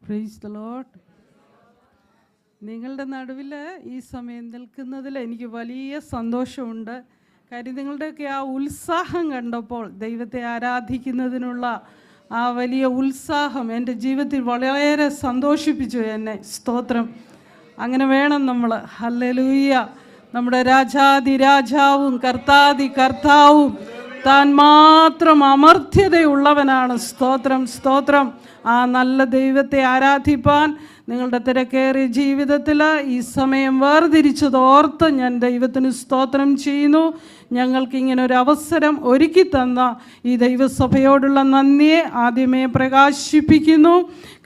Price the Lord. നിങ്ങളുടെ നടുവിൽ ഈ സമയം നിൽക്കുന്നതിൽ എനിക്ക് വലിയ സന്തോഷമുണ്ട്. കാര്യം നിങ്ങളുടെയൊക്കെ ആ ഉത്സാഹം കണ്ടപ്പോൾ, ദൈവത്തെ ആരാധിക്കുന്നതിനുള്ള ആ വലിയ ഉത്സാഹം എൻ്റെ ജീവിതത്തിൽ വളരെ സന്തോഷിപ്പിച്ചു എന്നെ. സ്തോത്രം. അങ്ങനെ വേണം നമ്മൾ. ഹല്ലേലൂയ. നമ്മുടെ രാജാതിരാജാവും കർത്താതി കർത്താവും താൻ മാത്രം അമർത്യതയുള്ളവനാണ്. സ്തോത്രം, സ്തോത്രം. ആ നല്ല ദൈവത്തെ ആരാധിപ്പാൻ നിങ്ങളുടെ തിരക്കേറിയ ജീവിതത്തിൽ ഈ സമയം വേർതിരിച്ചതോർത്ത് ഞാൻ ദൈവത്തിന് സ്തോത്രം ചെയ്യുന്നു. ഞങ്ങൾക്കിങ്ങനെ ഒരു അവസരം ഒരുക്കി തന്ന ഈ ദൈവസഭയോടുള്ള നന്ദിയെ ആദ്യമേ പ്രകാശിപ്പിക്കുന്നു.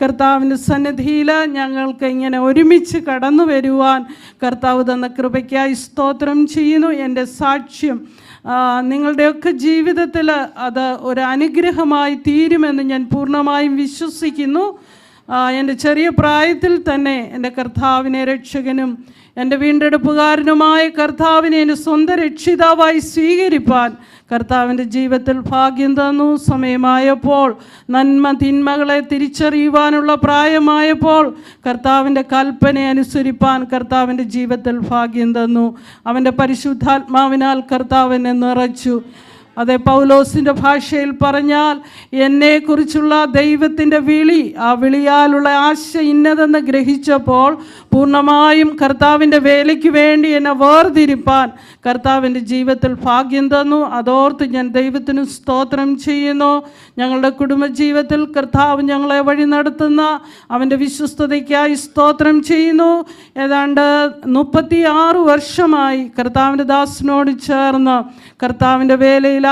കർത്താവിൻ്റെ സന്നിധിയിൽ ഞങ്ങൾക്ക് ഇങ്ങനെ ഒരുമിച്ച് കടന്നു വരുവാൻ കർത്താവ് തന്ന കൃപയ്ക്കായി സ്തോത്രം ചെയ്യുന്നു. എൻ്റെ സാക്ഷ്യം നിങ്ങളുടെയൊക്കെ ജീവിതത്തിൽ അത് ഒരു അനുഗ്രഹമായി തീരുമെന്ന് ഞാൻ പൂർണ്ണമായും വിശ്വസിക്കുന്നു. എൻ്റെ ചെറിയ പ്രായത്തിൽ തന്നെ എൻ്റെ കർത്താവിനെ രക്ഷകനും എൻ്റെ വീണ്ടെടുപ്പുകാരനുമായ കർത്താവിനെ എൻ്റെ സ്വന്തം രക്ഷിതാവായി സ്വീകരിപ്പാൻ കർത്താവിൻ്റെ ജീവിതത്തിൽ ഭാഗ്യം തന്നു. സമയമായപ്പോൾ, നന്മ തിന്മകളെ തിരിച്ചറിയുവാനുള്ള പ്രായമായപ്പോൾ കർത്താവിൻ്റെ കൽപ്പന അനുസരിപ്പാൻ കർത്താവിൻ്റെ ജീവിതത്തിൽ ഭാഗ്യം തന്നു. അവൻ്റെ പരിശുദ്ധാത്മാവിനാൽ കർത്താവിനെ നിറച്ചു. അതെ, പൗലോസിൻ്റെ ഭാഷയിൽ പറഞ്ഞാൽ എന്നെക്കുറിച്ചുള്ള ദൈവത്തിൻ്റെ വിളി, ആ വിളിയാലുള്ള ആശ ഇന്നതെന്ന് ഗ്രഹിച്ചപ്പോൾ പൂർണ്ണമായും കർത്താവിൻ്റെ വേലയ്ക്ക് വേണ്ടി എന്നെ വേർതിരിപ്പാൻ കർത്താവിൻ്റെ ജീവിതത്തിൽ ഭാഗ്യം തന്നു. അതോർത്ത് ഞാൻ ദൈവത്തിന് സ്തോത്രം ചെയ്യുന്നു. ഞങ്ങളുടെ കുടുംബജീവിതത്തിൽ കർത്താവ് ഞങ്ങളെ വഴി നടത്തുന്ന അവൻ്റെ വിശ്വസ്തതയ്ക്കായി സ്തോത്രം ചെയ്യുന്നു. ഏതാണ്ട് 36 വർഷമായി കർത്താവിൻ്റെ ദാസനോട് ചേർന്ന് കർത്താവിൻ്റെ വേലയിലായിരിക്കാൻ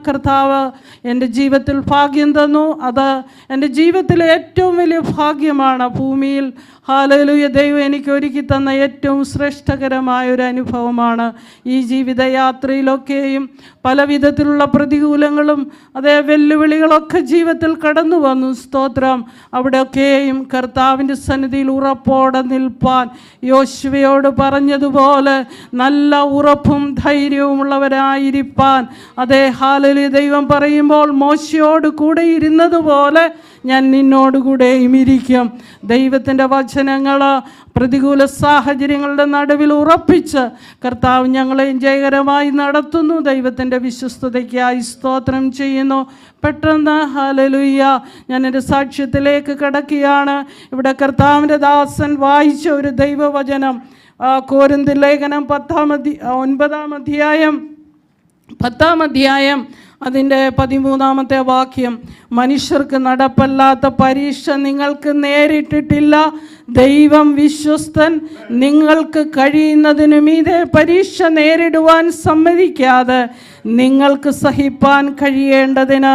കർത്താവ് എൻ്റെ ജീവിതത്തിൽ ഭാഗ്യം തന്നു. അത് എൻ്റെ ജീവിതത്തിലെ ഏറ്റവും വലിയ ഭാഗ്യമാണ്. ഭൂമിയിൽ ഹല്ലേലൂയ ദൈവം എനിക്ക് ഒരുക്കി തന്ന ഏറ്റവും ശ്രേഷ്ഠകരമായ ഒരു അനുഭവമാണ്. ഈ ജീവിതയാത്രയിലൊക്കെയും പല വിധത്തിലുള്ള പ്രതികൂലങ്ങളും അതേ വെല്ലുവിളികളൊക്കെ ജീവിതത്തിൽ കടന്നു വന്നു. സ്തോത്രം. അവിടെയൊക്കെയും കർത്താവിൻ്റെ സന്നിധിയിൽ ഉറപ്പോടെ നിൽപ്പാൻ യോശുവയോട് പറഞ്ഞതുപോലെ നല്ല ഉറപ്പും ധൈര്യവുമുള്ളവരായിരിക്കാൻ, അതേ ഹല്ലേലൂയ ദൈവം പറയുമ്പോൾ മോശയോട് കൂടെ ഇരുന്നതുപോലെ ഞാൻ നിന്നോടുകൂടെയും ഇരിക്കും. ദൈവത്തിൻ്റെ വചനങ്ങൾ പ്രതികൂല സാഹചര്യങ്ങളുടെ നടുവിൽ ഉറപ്പിച്ച് കർത്താവ് ഞങ്ങളെയും ജയകരമായി നടത്തുന്നു. ദൈവത്തിൻ്റെ വിശ്വസ്തതയ്ക്കായി സ്തോത്രം ചെയ്യുന്നു. പെട്ടെന്ന് ഹല്ലേലൂയ ഞാൻ എൻ്റെ സാക്ഷ്യത്തിലേക്ക് കടക്കുകയാണ്. ഇവിടെ കർത്താവിൻ്റെ ദാസൻ വായിച്ച ഒരു ദൈവവചനം, കോരിന്ത്യർ ലേഖനം 10 അധ്യായം അതിൻ്റെ 13 വാക്യം. മനുഷ്യർക്ക് നടപ്പല്ലാത്ത പരീക്ഷ നിങ്ങൾക്ക് നേരിട്ടിട്ടില്ല. ദൈവം വിശ്വസ്തൻ. നിങ്ങൾക്ക് കഴിയുന്നതിനു മീതെ പരീക്ഷ നേരിടുവാൻ സമ്മതിക്കാതെ നിങ്ങൾക്ക് സഹിപ്പാൻ കഴിയേണ്ടതിന്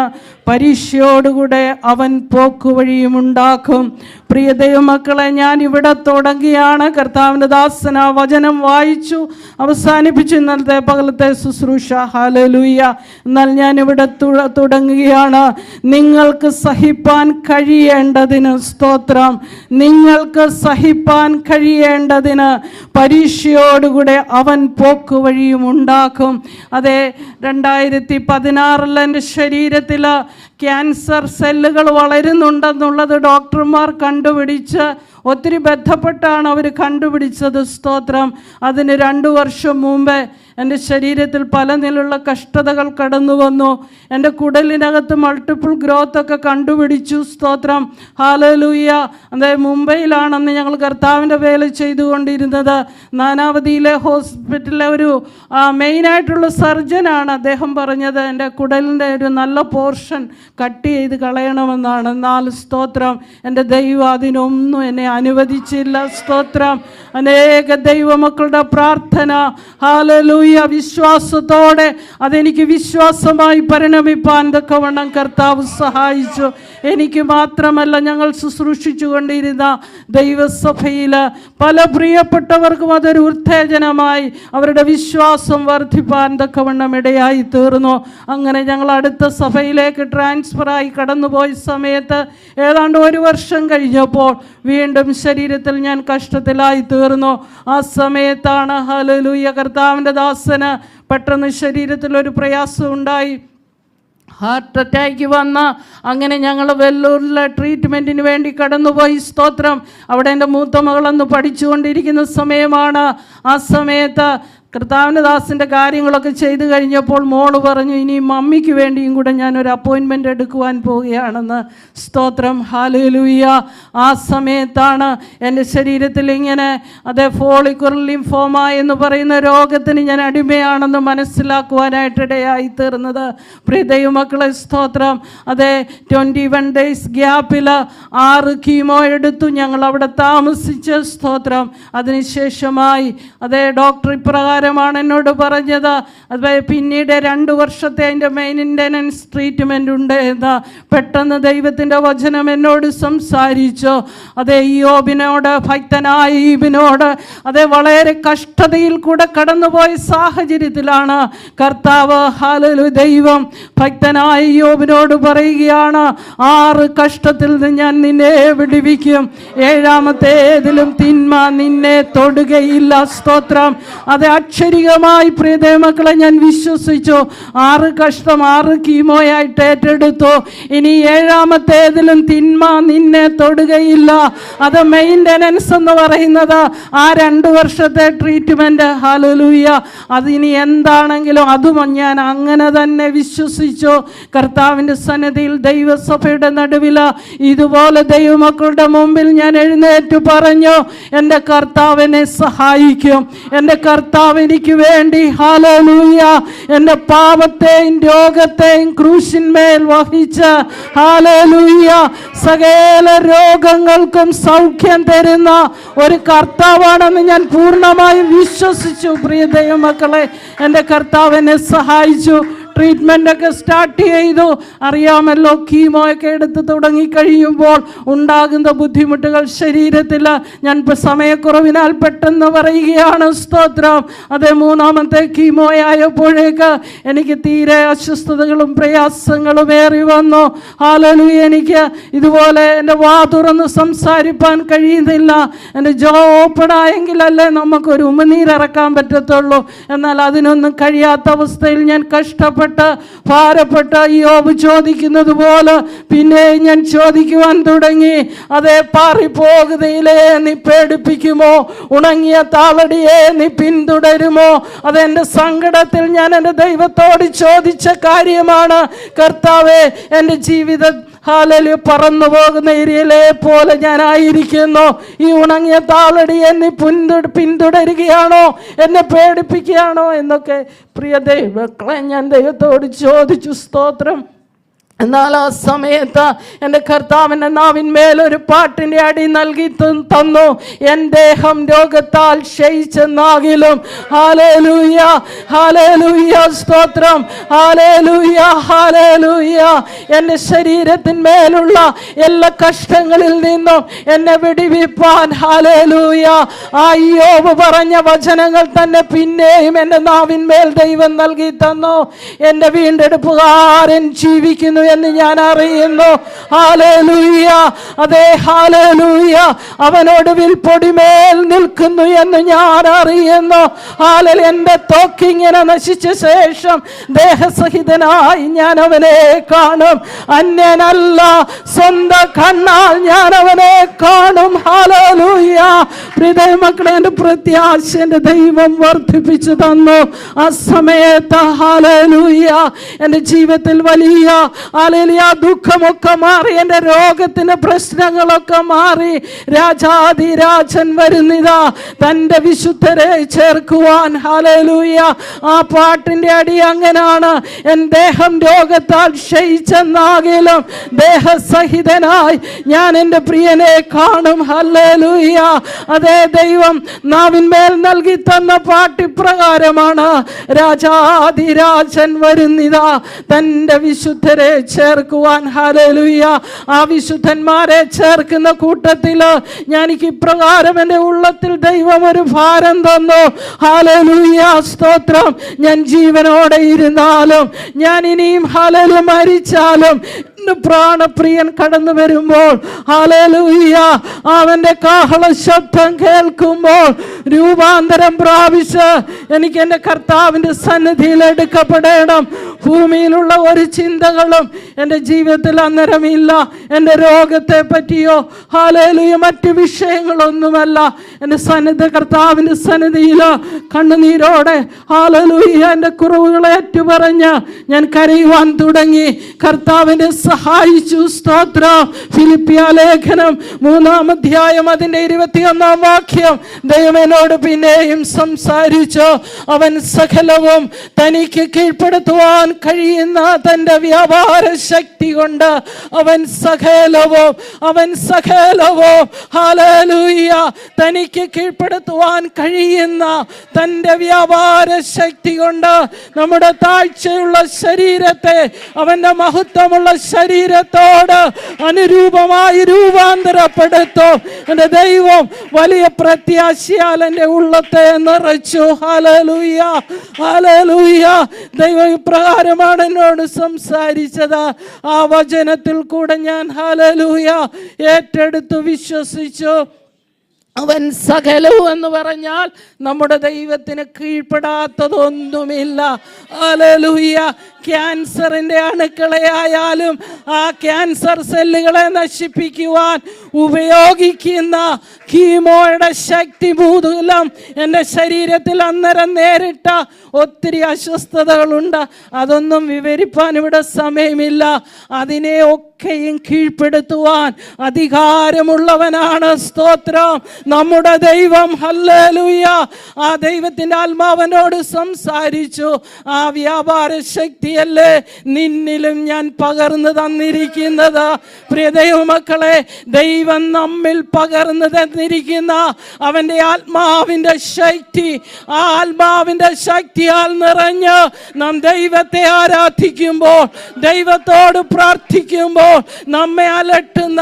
പരീക്ഷയോടുകൂടെ അവൻ പോക്കുവഴിയുമുണ്ടാക്കും. പ്രിയ ദൈവമക്കളെ, ഞാൻ ഇവിടെ തുടങ്ങിയാണ്. കർത്താവിൻ്റെ ദാസന വചനം വായിച്ചു അവസാനിപ്പിച്ചു ഇന്നലത്തെ പകലത്തെ ശുശ്രൂഷ. ഹല്ലേലൂയ. എന്നാൽ ഞാനിവിടെ തുടങ്ങുകയാണ്. നിങ്ങൾക്ക് സഹിപ്പാൻ കഴിയേണ്ടതിന്, സ്തോത്രം, നിങ്ങൾക്ക് സഹിപ്പാൻ കഴിയേണ്ടതിന് പരീക്ഷയോടുകൂടെ അവൻ പോക്കുവഴിയും ഉണ്ടാക്കും. അതെ, 2016 എൻ്റെ ശരീരത്തിൽ ക്യാൻസർ സെല്ലുകൾ വളരുന്നുണ്ടെന്നുള്ളത് ഡോക്ടർമാർ കണ്ടുപിടിച്ച് ഒത്തിരി ബന്ധപ്പെട്ടാണ് അവർ കണ്ടുപിടിച്ചത്. സ്തോത്രം. അതിന് 2 വർഷം മുമ്പേ എൻ്റെ ശരീരത്തിൽ പല നിലയിലുള്ള കഷ്ടതകൾ കടന്നു വന്നു. എൻ്റെ കുടലിനകത്ത് മൾട്ടിപ്പിൾ ഗ്രോത്ത് ഒക്കെ കണ്ടുപിടിച്ചു. സ്തോത്രം. ഹല്ലേലൂയ. അതായത് മുംബൈയിലാണെന്ന് ഞങ്ങൾ കർത്താവിൻ്റെ വേല ചെയ്തുകൊണ്ടിരുന്നത്. നാനാവതിയിലെ ഹോസ്പിറ്റലിലെ ഒരു മെയിനായിട്ടുള്ള സർജനാണ്. അദ്ദേഹം പറഞ്ഞത് എൻ്റെ കുടലിൻ്റെ ഒരു നല്ല പോർഷൻ കട്ട് ചെയ്ത് കളയണമെന്നാണ്. എന്നാൽ സ്തോത്രം, എൻ്റെ ദൈവം അതിനൊന്നും എന്നെ അനുവദിച്ചില്ല. സ്തോത്രം. അനേക ദൈവമക്കളുടെ പ്രാർത്ഥന, ഹല്ലേലൂയ, വിശ്വാസത്തോടെ അതെനിക്ക് വിശ്വാസമായി പരിണമിപ്പാൻ തക്കവണ്ണം കർത്താവ് സഹായിച്ചു. എനിക്ക് മാത്രമല്ല, ഞങ്ങൾ ശുശ്രൂഷിച്ചു കൊണ്ടിരുന്ന ദൈവസഭയിൽ പല പ്രിയപ്പെട്ടവർക്കും അതൊരു ഉത്തേജനമായി അവരുടെ വിശ്വാസം വർദ്ധിപ്പാൻ തക്കവണ്ണം ഇടയായി തീർന്നു. അങ്ങനെ ഞങ്ങൾ അടുത്ത സഭയിലേക്ക് ട്രാൻസ്ഫറായി കടന്നുപോയ സമയത്ത് ഏതാണ്ട് 1 വർഷം കഴിഞ്ഞപ്പോൾ വീണ്ടും ശരീരത്തിൽ ഞാൻ കഷ്ടത്തിലായി തീർന്നു. ആ സമയത്താണ് ഹല്ലേലൂയ കർത്താവിൻ്റെ ദാസന് പെട്ടെന്ന് ശരീരത്തിലൊരു പ്രയാസം ഉണ്ടായി. ഹാർട്ട് അറ്റാക്ക് വന്ന അങ്ങനെ ഞങ്ങൾ വെല്ലൂരിലെ ട്രീറ്റ്മെൻറ്റിന് വേണ്ടി കടന്നുപോയി. സ്തോത്രം. അവിടെ എൻ്റെ മൂത്ത മകളൊന്ന് പഠിച്ചുകൊണ്ടിരിക്കുന്ന സമയമാണ്. ആ സമയത്ത് കർത്താവിൻ്റെ ദാസിൻ്റെ കാര്യങ്ങളൊക്കെ ചെയ്തു കഴിഞ്ഞപ്പോൾ മോള് പറഞ്ഞു, ഇനി മമ്മിക്ക് വേണ്ടിയും കൂടെ ഞാനൊരു അപ്പോയിൻമെൻ്റ് എടുക്കുവാൻ പോവുകയാണെന്ന്. സ്തോത്രം. ഹല്ലേലൂയ. ആ സമയത്താണ് എൻ്റെ ശരീരത്തിൽ ഇങ്ങനെ ഫോളിക്കുലർ ലിംഫോമ എന്ന് പറയുന്ന രോഗത്തിന് ഞാൻ അടിമയാണെന്ന് മനസ്സിലാക്കുവാനായിട്ടിടയായി തീർന്നത്. പ്രിയ ദൈവമക്കളെ, സ്തോത്രം. 21 ഡേയ്സ് ഗ്യാപ്പിൽ 6 കീമോ എടുത്തു. ഞങ്ങൾ അവിടെ താമസിച്ച്. സ്തോത്രം. അതിനുശേഷമായി ഡോക്ടർ ഇപ്രകാരം ാണ് എന്നോട് പറഞ്ഞത്, പിന്നീട് 2 വർഷത്തെ അതിൻ്റെ മെയിൻ്റനൻസ് ട്രീറ്റ്മെൻ്റ് ഉണ്ട് എന്ന്. പെട്ടെന്ന് ദൈവത്തിൻ്റെ വചനം എന്നോട് സംസാരിച്ചു. യോബിനോട്, ഭക്തനായ ഈബിനോട് വളരെ കഷ്ടതയിൽ കൂടെ കടന്നുപോയ സാഹചര്യത്തിലാണ് കർത്താവ് ദൈവം ഭക്തനായ യോബിനോട് പറയുകയാണ്, 6 കഷ്ടത്തിൽ നിന്ന് ഞാൻ നിന്നെ വിടുവിക്കും, 7ാമത്തേതിലും തിന്മ നിന്നെ തൊടുകയില്ല. സ്തോത്രം. അക്ഷരികമായി പ്രിയ ദൈവമക്കളെ ഞാൻ വിശ്വസിച്ചു. 6 കഷ്ടം 6 കീമോയായിട്ട് ഏറ്റെടുത്തു. ഇനി 7ാമത്തേതിലും തിന്മ നിന്നെ തൊടുകയില്ല. മെയിൻ്റനൻസ് എന്ന് പറയുന്നത് ആ 2 വർഷത്തെ ട്രീറ്റ്മെൻറ്റ്. ഹല്ലേലൂയ. അതിനി എന്താണെങ്കിലും അതും ഞാൻ അങ്ങനെ തന്നെ വിശ്വസിച്ചു. കർത്താവിൻ്റെ സന്നിധിയിൽ ദൈവസഭയുടെ നടുവിൽ ഇതുപോലെ ദൈവമക്കളുടെ മുമ്പിൽ ഞാൻ എഴുന്നേറ്റ് പറഞ്ഞു, എൻ്റെ കർത്താവ് എന്നെ സഹായിക്കും, എൻ്റെ കർത്താവ് എനിക്ക് വേണ്ടി ഹല്ലേലൂയ എൻ്റെ പാപത്തെയും രോഗത്തെയും ക്രൂശിന്മേൽ വഹിച്ച് ഹല്ലേലൂയ സകല രോഗങ്ങൾക്കും സൗഖ്യം തരുന്ന ഒരു കർത്താവാണെന്ന് ഞാൻ പൂർണ്ണമായും വിശ്വസിച്ചു. പ്രിയ ദൈവമക്കളെ, എൻ്റെ കർത്താവ് എന്നെ സഹായിച്ചു. ട്രീറ്റ്മെൻറ്റൊക്കെ സ്റ്റാർട്ട് ചെയ്തു. അറിയാമല്ലോ, കീമോയൊക്കെ എടുത്ത് തുടങ്ങിക്കഴിയുമ്പോൾ ഉണ്ടാകുന്ന ബുദ്ധിമുട്ടുകൾ ശരീരത്തിൽ. ഞാൻ സമയക്കുറവിനാൽ പെട്ടെന്ന് പറയുകയാണ്. സ്തോത്രം. 3ാമത്തെ കീമോയായപ്പോഴേക്ക് എനിക്ക് തീരെ അസ്വസ്ഥതകളും പ്രയാസങ്ങളും ഏറി വന്നു. ഹല്ലേലൂയ. എനിക്ക് ഇതുപോലെ എൻ്റെ വാ തുറന്ന് സംസാരിപ്പാൻ കഴിയുന്നില്ല. എൻ്റെ ജോ ഓപ്പൺ ആയെങ്കിലല്ലേ നമുക്കൊരു ഉമിനീരിറക്കാൻ പറ്റത്തുള്ളൂ. എന്നാൽ അതിനൊന്നും കഴിയാത്ത അവസ്ഥയിൽ ഞാൻ കഷ്ടപ്പെട്ടു ഭാരപ്പെട്ട് യോബ് ചോദിക്കുന്നത് പോലെ പിന്നെ ഞാൻ ചോദിക്കുവാൻ തുടങ്ങി. പാറിപ്പോകുകയിലേ നീ പേടിപ്പിക്കുമോ? ഉണങ്ങിയ താളടിയെ നീ പിന്തുടരുമോ? എൻ്റെ സങ്കടത്തിൽ ഞാൻ എൻ്റെ ദൈവത്തോട് ചോദിച്ച കാര്യമാണ്, കർത്താവേ, എൻ്റെ ജീവിതം ഹല്ലേലൂയ പറന്നു പോകുന്ന ഏരിയയിലെ പോലെ ഞാനായിരിക്കുന്നു. ഈ ഉണങ്ങിയ താളടിയെ നീ പിന്തുടരുകയാണോ? എന്നെ പേടിപ്പിക്കുകയാണോ എന്നൊക്കെ പ്രിയ ദൈവമക്കളെ ഞാൻ ദൈവത്തോട് ചോദിച്ചു. സ്തോത്രം. എന്നാൽ ആ സമയത്ത് എൻ്റെ കർത്താവിൻ്റെ നാവിന്മേലൊരു പാട്ടിൻ്റെ അടി നൽകി തന്നു. എൻ ദേഹം രോഗത്താൽ ക്ഷയിച്ചെന്നാകിലും ഹല്ലേലൂയ ഹല്ലേലൂയ സ്തോത്രം ഹല്ലേലൂയ ഹല്ലേലൂയ എൻ്റെ ശരീരത്തിന്മേലുള്ള എല്ലാ കഷ്ടങ്ങളിൽ നിന്നും എന്നെ വിടുവിപ്പാൻ ഹല്ലേലൂയ ആ യോബ് പറഞ്ഞ വചനങ്ങൾ തന്നെ പിന്നെയും എൻ്റെ നാവിന്മേൽ ദൈവം നൽകി തന്നു. എൻ്റെ വീണ്ടെടുപ്പുകാരൻ ജീവിക്കുന്നു എന്ന് ഞാൻ അറിയുന്നു. ഹല്ലേലൂയ. ഹല്ലേലൂയ. അവനോട് വിൽപ്പൊടിമേൽ നിൽക്കുന്നു എന്ന് ഞാൻ അറിയുന്നു. ഹല്ലേലൂയ. എൻ്റെ ത്വക്കിങ്ങനെ നശിച്ച ശേഷം ദേഹസഹിതനായി ഞാൻ അവനെ കാണും. അന്യനല്ല, സ്വന്തം കണ്ണാൽ ഞാൻ അവനെ കാണും. ഹല്ലേലൂയ. പ്രിയ മക്കളെ, എൻ്റെ പ്രത്യാശ എൻ്റെ ദൈവം വർദ്ധിപ്പിച്ചു തന്നു. ആ സമയത്ത് ഹല്ലേലൂയ എൻ്റെ ജീവിതത്തിൽ വലിയ ഹല്ലേലൂയ ദുഃഖമൊക്കെ മാറി, എൻ്റെ രോഗത്തിൻ്റെ പ്രശ്നങ്ങളൊക്കെ മാറി. രാജാധിരാജൻ വരുന്നിതാ തൻ്റെ വിശുദ്ധരെ ചേർക്കുവാൻ. ഹല്ലേലൂയ. ആ പാട്ടിൻ്റെ അടി അങ്ങനാണ്. എൻ ദേഹം രോഗത്താൽ ക്ഷയിച്ചെന്നാകിലും ദേഹസഹിതനായി ഞാൻ എൻ്റെ പ്രിയനെ കാണും. ഹല്ലേലൂയ. ദൈവം നാവിന്മേൽ നൽകി തന്ന പാട്ടിപ്രകാരമാണ്. രാജാധിരാജൻ വരുന്നിതാ തൻ്റെ വിശുദ്ധരെ ചേർക്കുവാൻ. ഹല്ലേലൂയ. ആ വിശുദ്ധന്മാരെ ചേർക്കുന്ന കൂട്ടത്തിൽ എനിക്ക് ഇപ്രകാരം എൻ്റെ ഉള്ളത്തിൽ ദൈവം ഒരു ഭാരം തന്നു. ഹല്ലേലൂയ സ്തോത്രം. ഞാൻ ജീവനോടെ ഇരുന്നാലും, ഞാൻ ഇനിയും ഹല്ലേലൂയ മരിച്ചാലും പ്രാണപ്രിയൻ കടന്നു വരുമ്പോൾ, ഹല്ലേലൂയ, അവന്റെ കാഹള ശബ്ദം കേൾക്കുമ്പോൾ രൂപാന്തരം പ്രാപിച്ച് എനിക്ക് എൻ്റെ കർത്താവിൻ്റെ സന്നിധിയിൽ എടുക്കപ്പെടണം. ഭൂമിയിലുള്ള ഒരു ചിന്തകളും എൻ്റെ ജീവിതത്തിൽ അന്നേരമില്ല. എൻ്റെ രോഗത്തെ പറ്റിയോ ഹല്ലേലൂയ മറ്റ് വിഷയങ്ങളൊന്നുമല്ല. എൻ്റെ കർത്താവിൻ്റെ സന്നിധിയിൽ കണ്ണുനീരോടെ ഹല്ലേലൂയ എൻ്റെ കുറവുകളെ ഏറ്റുപറഞ്ഞ് ഞാൻ കരയുവാൻ തുടങ്ങി. കർത്താവിനെ സഹായിച്ചു. സ്തോത്രം. ഫിലിപ്പിയ ലേഖനം 3-ാം അധ്യായം അതിൻ്റെ 21-ാം വാക്യം ദൈവമേനോട് പിന്നെയും സംസാരിച്ചു. അവൻ സകലവും തനിക്ക് കീഴ്പ്പെടുത്തുവാൻ കഴിയുന്ന തൻ്റെ വ്യാപാര ശക്തി കൊണ്ട് അവൻ സകലവും ഹല്ലേലൂയ തനിക്ക് കീഴ്പ്പെടുത്തുവാൻ കഴിയുന്ന തൻ്റെ വ്യാപാര ശക്തി കൊണ്ട് നമ്മുടെ താഴ്ചയുള്ള ശരീരത്തെ അവൻ്റെ മഹത്വമുള്ള ശരീരത്തോട് അനുരൂപമായി രൂപാന്തരപ്പെടുത്തും. എൻ്റെ ദൈവം വലിയ പ്രത്യാശയാൽ എൻ്റെ ഉള്ളത്തെ നിറച്ചു. Hallelujah, hallelujah. ദൈവം ഇപ്രകാരമാണ് എന്നോട് സംസാരിച്ചത്. ആ വചനത്തിൽ കൂടെ ഞാൻ ഹല്ലേലൂയ ഏറ്റെടുത്തു വിശ്വസിച്ചു. അവൻ സകലവും എന്ന് പറഞ്ഞാൽ നമ്മുടെ ദൈവത്തിന് കീഴ്പ്പെടാത്തതൊന്നുമില്ല. ഹല്ലേലൂയ. ക്യാൻസറിൻ്റെ അണുക്കളെ ആയാലും ആ ക്യാൻസർ സെല്ലുകളെ നശിപ്പിക്കുവാൻ ഉപയോഗിക്കുന്ന കീമോയുടെ ശക്തി മൂലം എൻ്റെ ശരീരത്തിൽ അന്നേരം നേരിട്ട ഒത്തിരി അസ്വസ്ഥതകളുണ്ട്. അതൊന്നും വിവരിപ്പാൻ ഇവിടെ സമയമില്ല. അതിനെ ഒക്കെയും കീഴ്പ്പെടുത്തുവാൻ അധികാരമുള്ളവനാണ്. സ്തോത്രം. നമ്മുടെ ദൈവം. ഹല്ലേലൂയ. ആ ദൈവത്തിൻ്റെ ആത്മാവനോട് സംസാരിച്ചു. ആ വ്യാപാര ശക്തിയല്ലേ നിന്നിലും ഞാൻ പകർന്നു തന്നിരിക്കുന്നത്. പ്രിയ ദൈവമക്കളെ, ദൈവം നമ്മിൽ പകർന്നു തന്നിരിക്കുന്ന അവൻ്റെ ആത്മാവിൻ്റെ ശക്തി, ആ ആത്മാവിൻ്റെ ശക്തിയാൽ നിറഞ്ഞ് നാം ദൈവത്തെ ആരാധിക്കുമ്പോൾ, ദൈവത്തോട് പ്രാർത്ഥിക്കുമ്പോൾ നമ്മെ അലട്ടുന്ന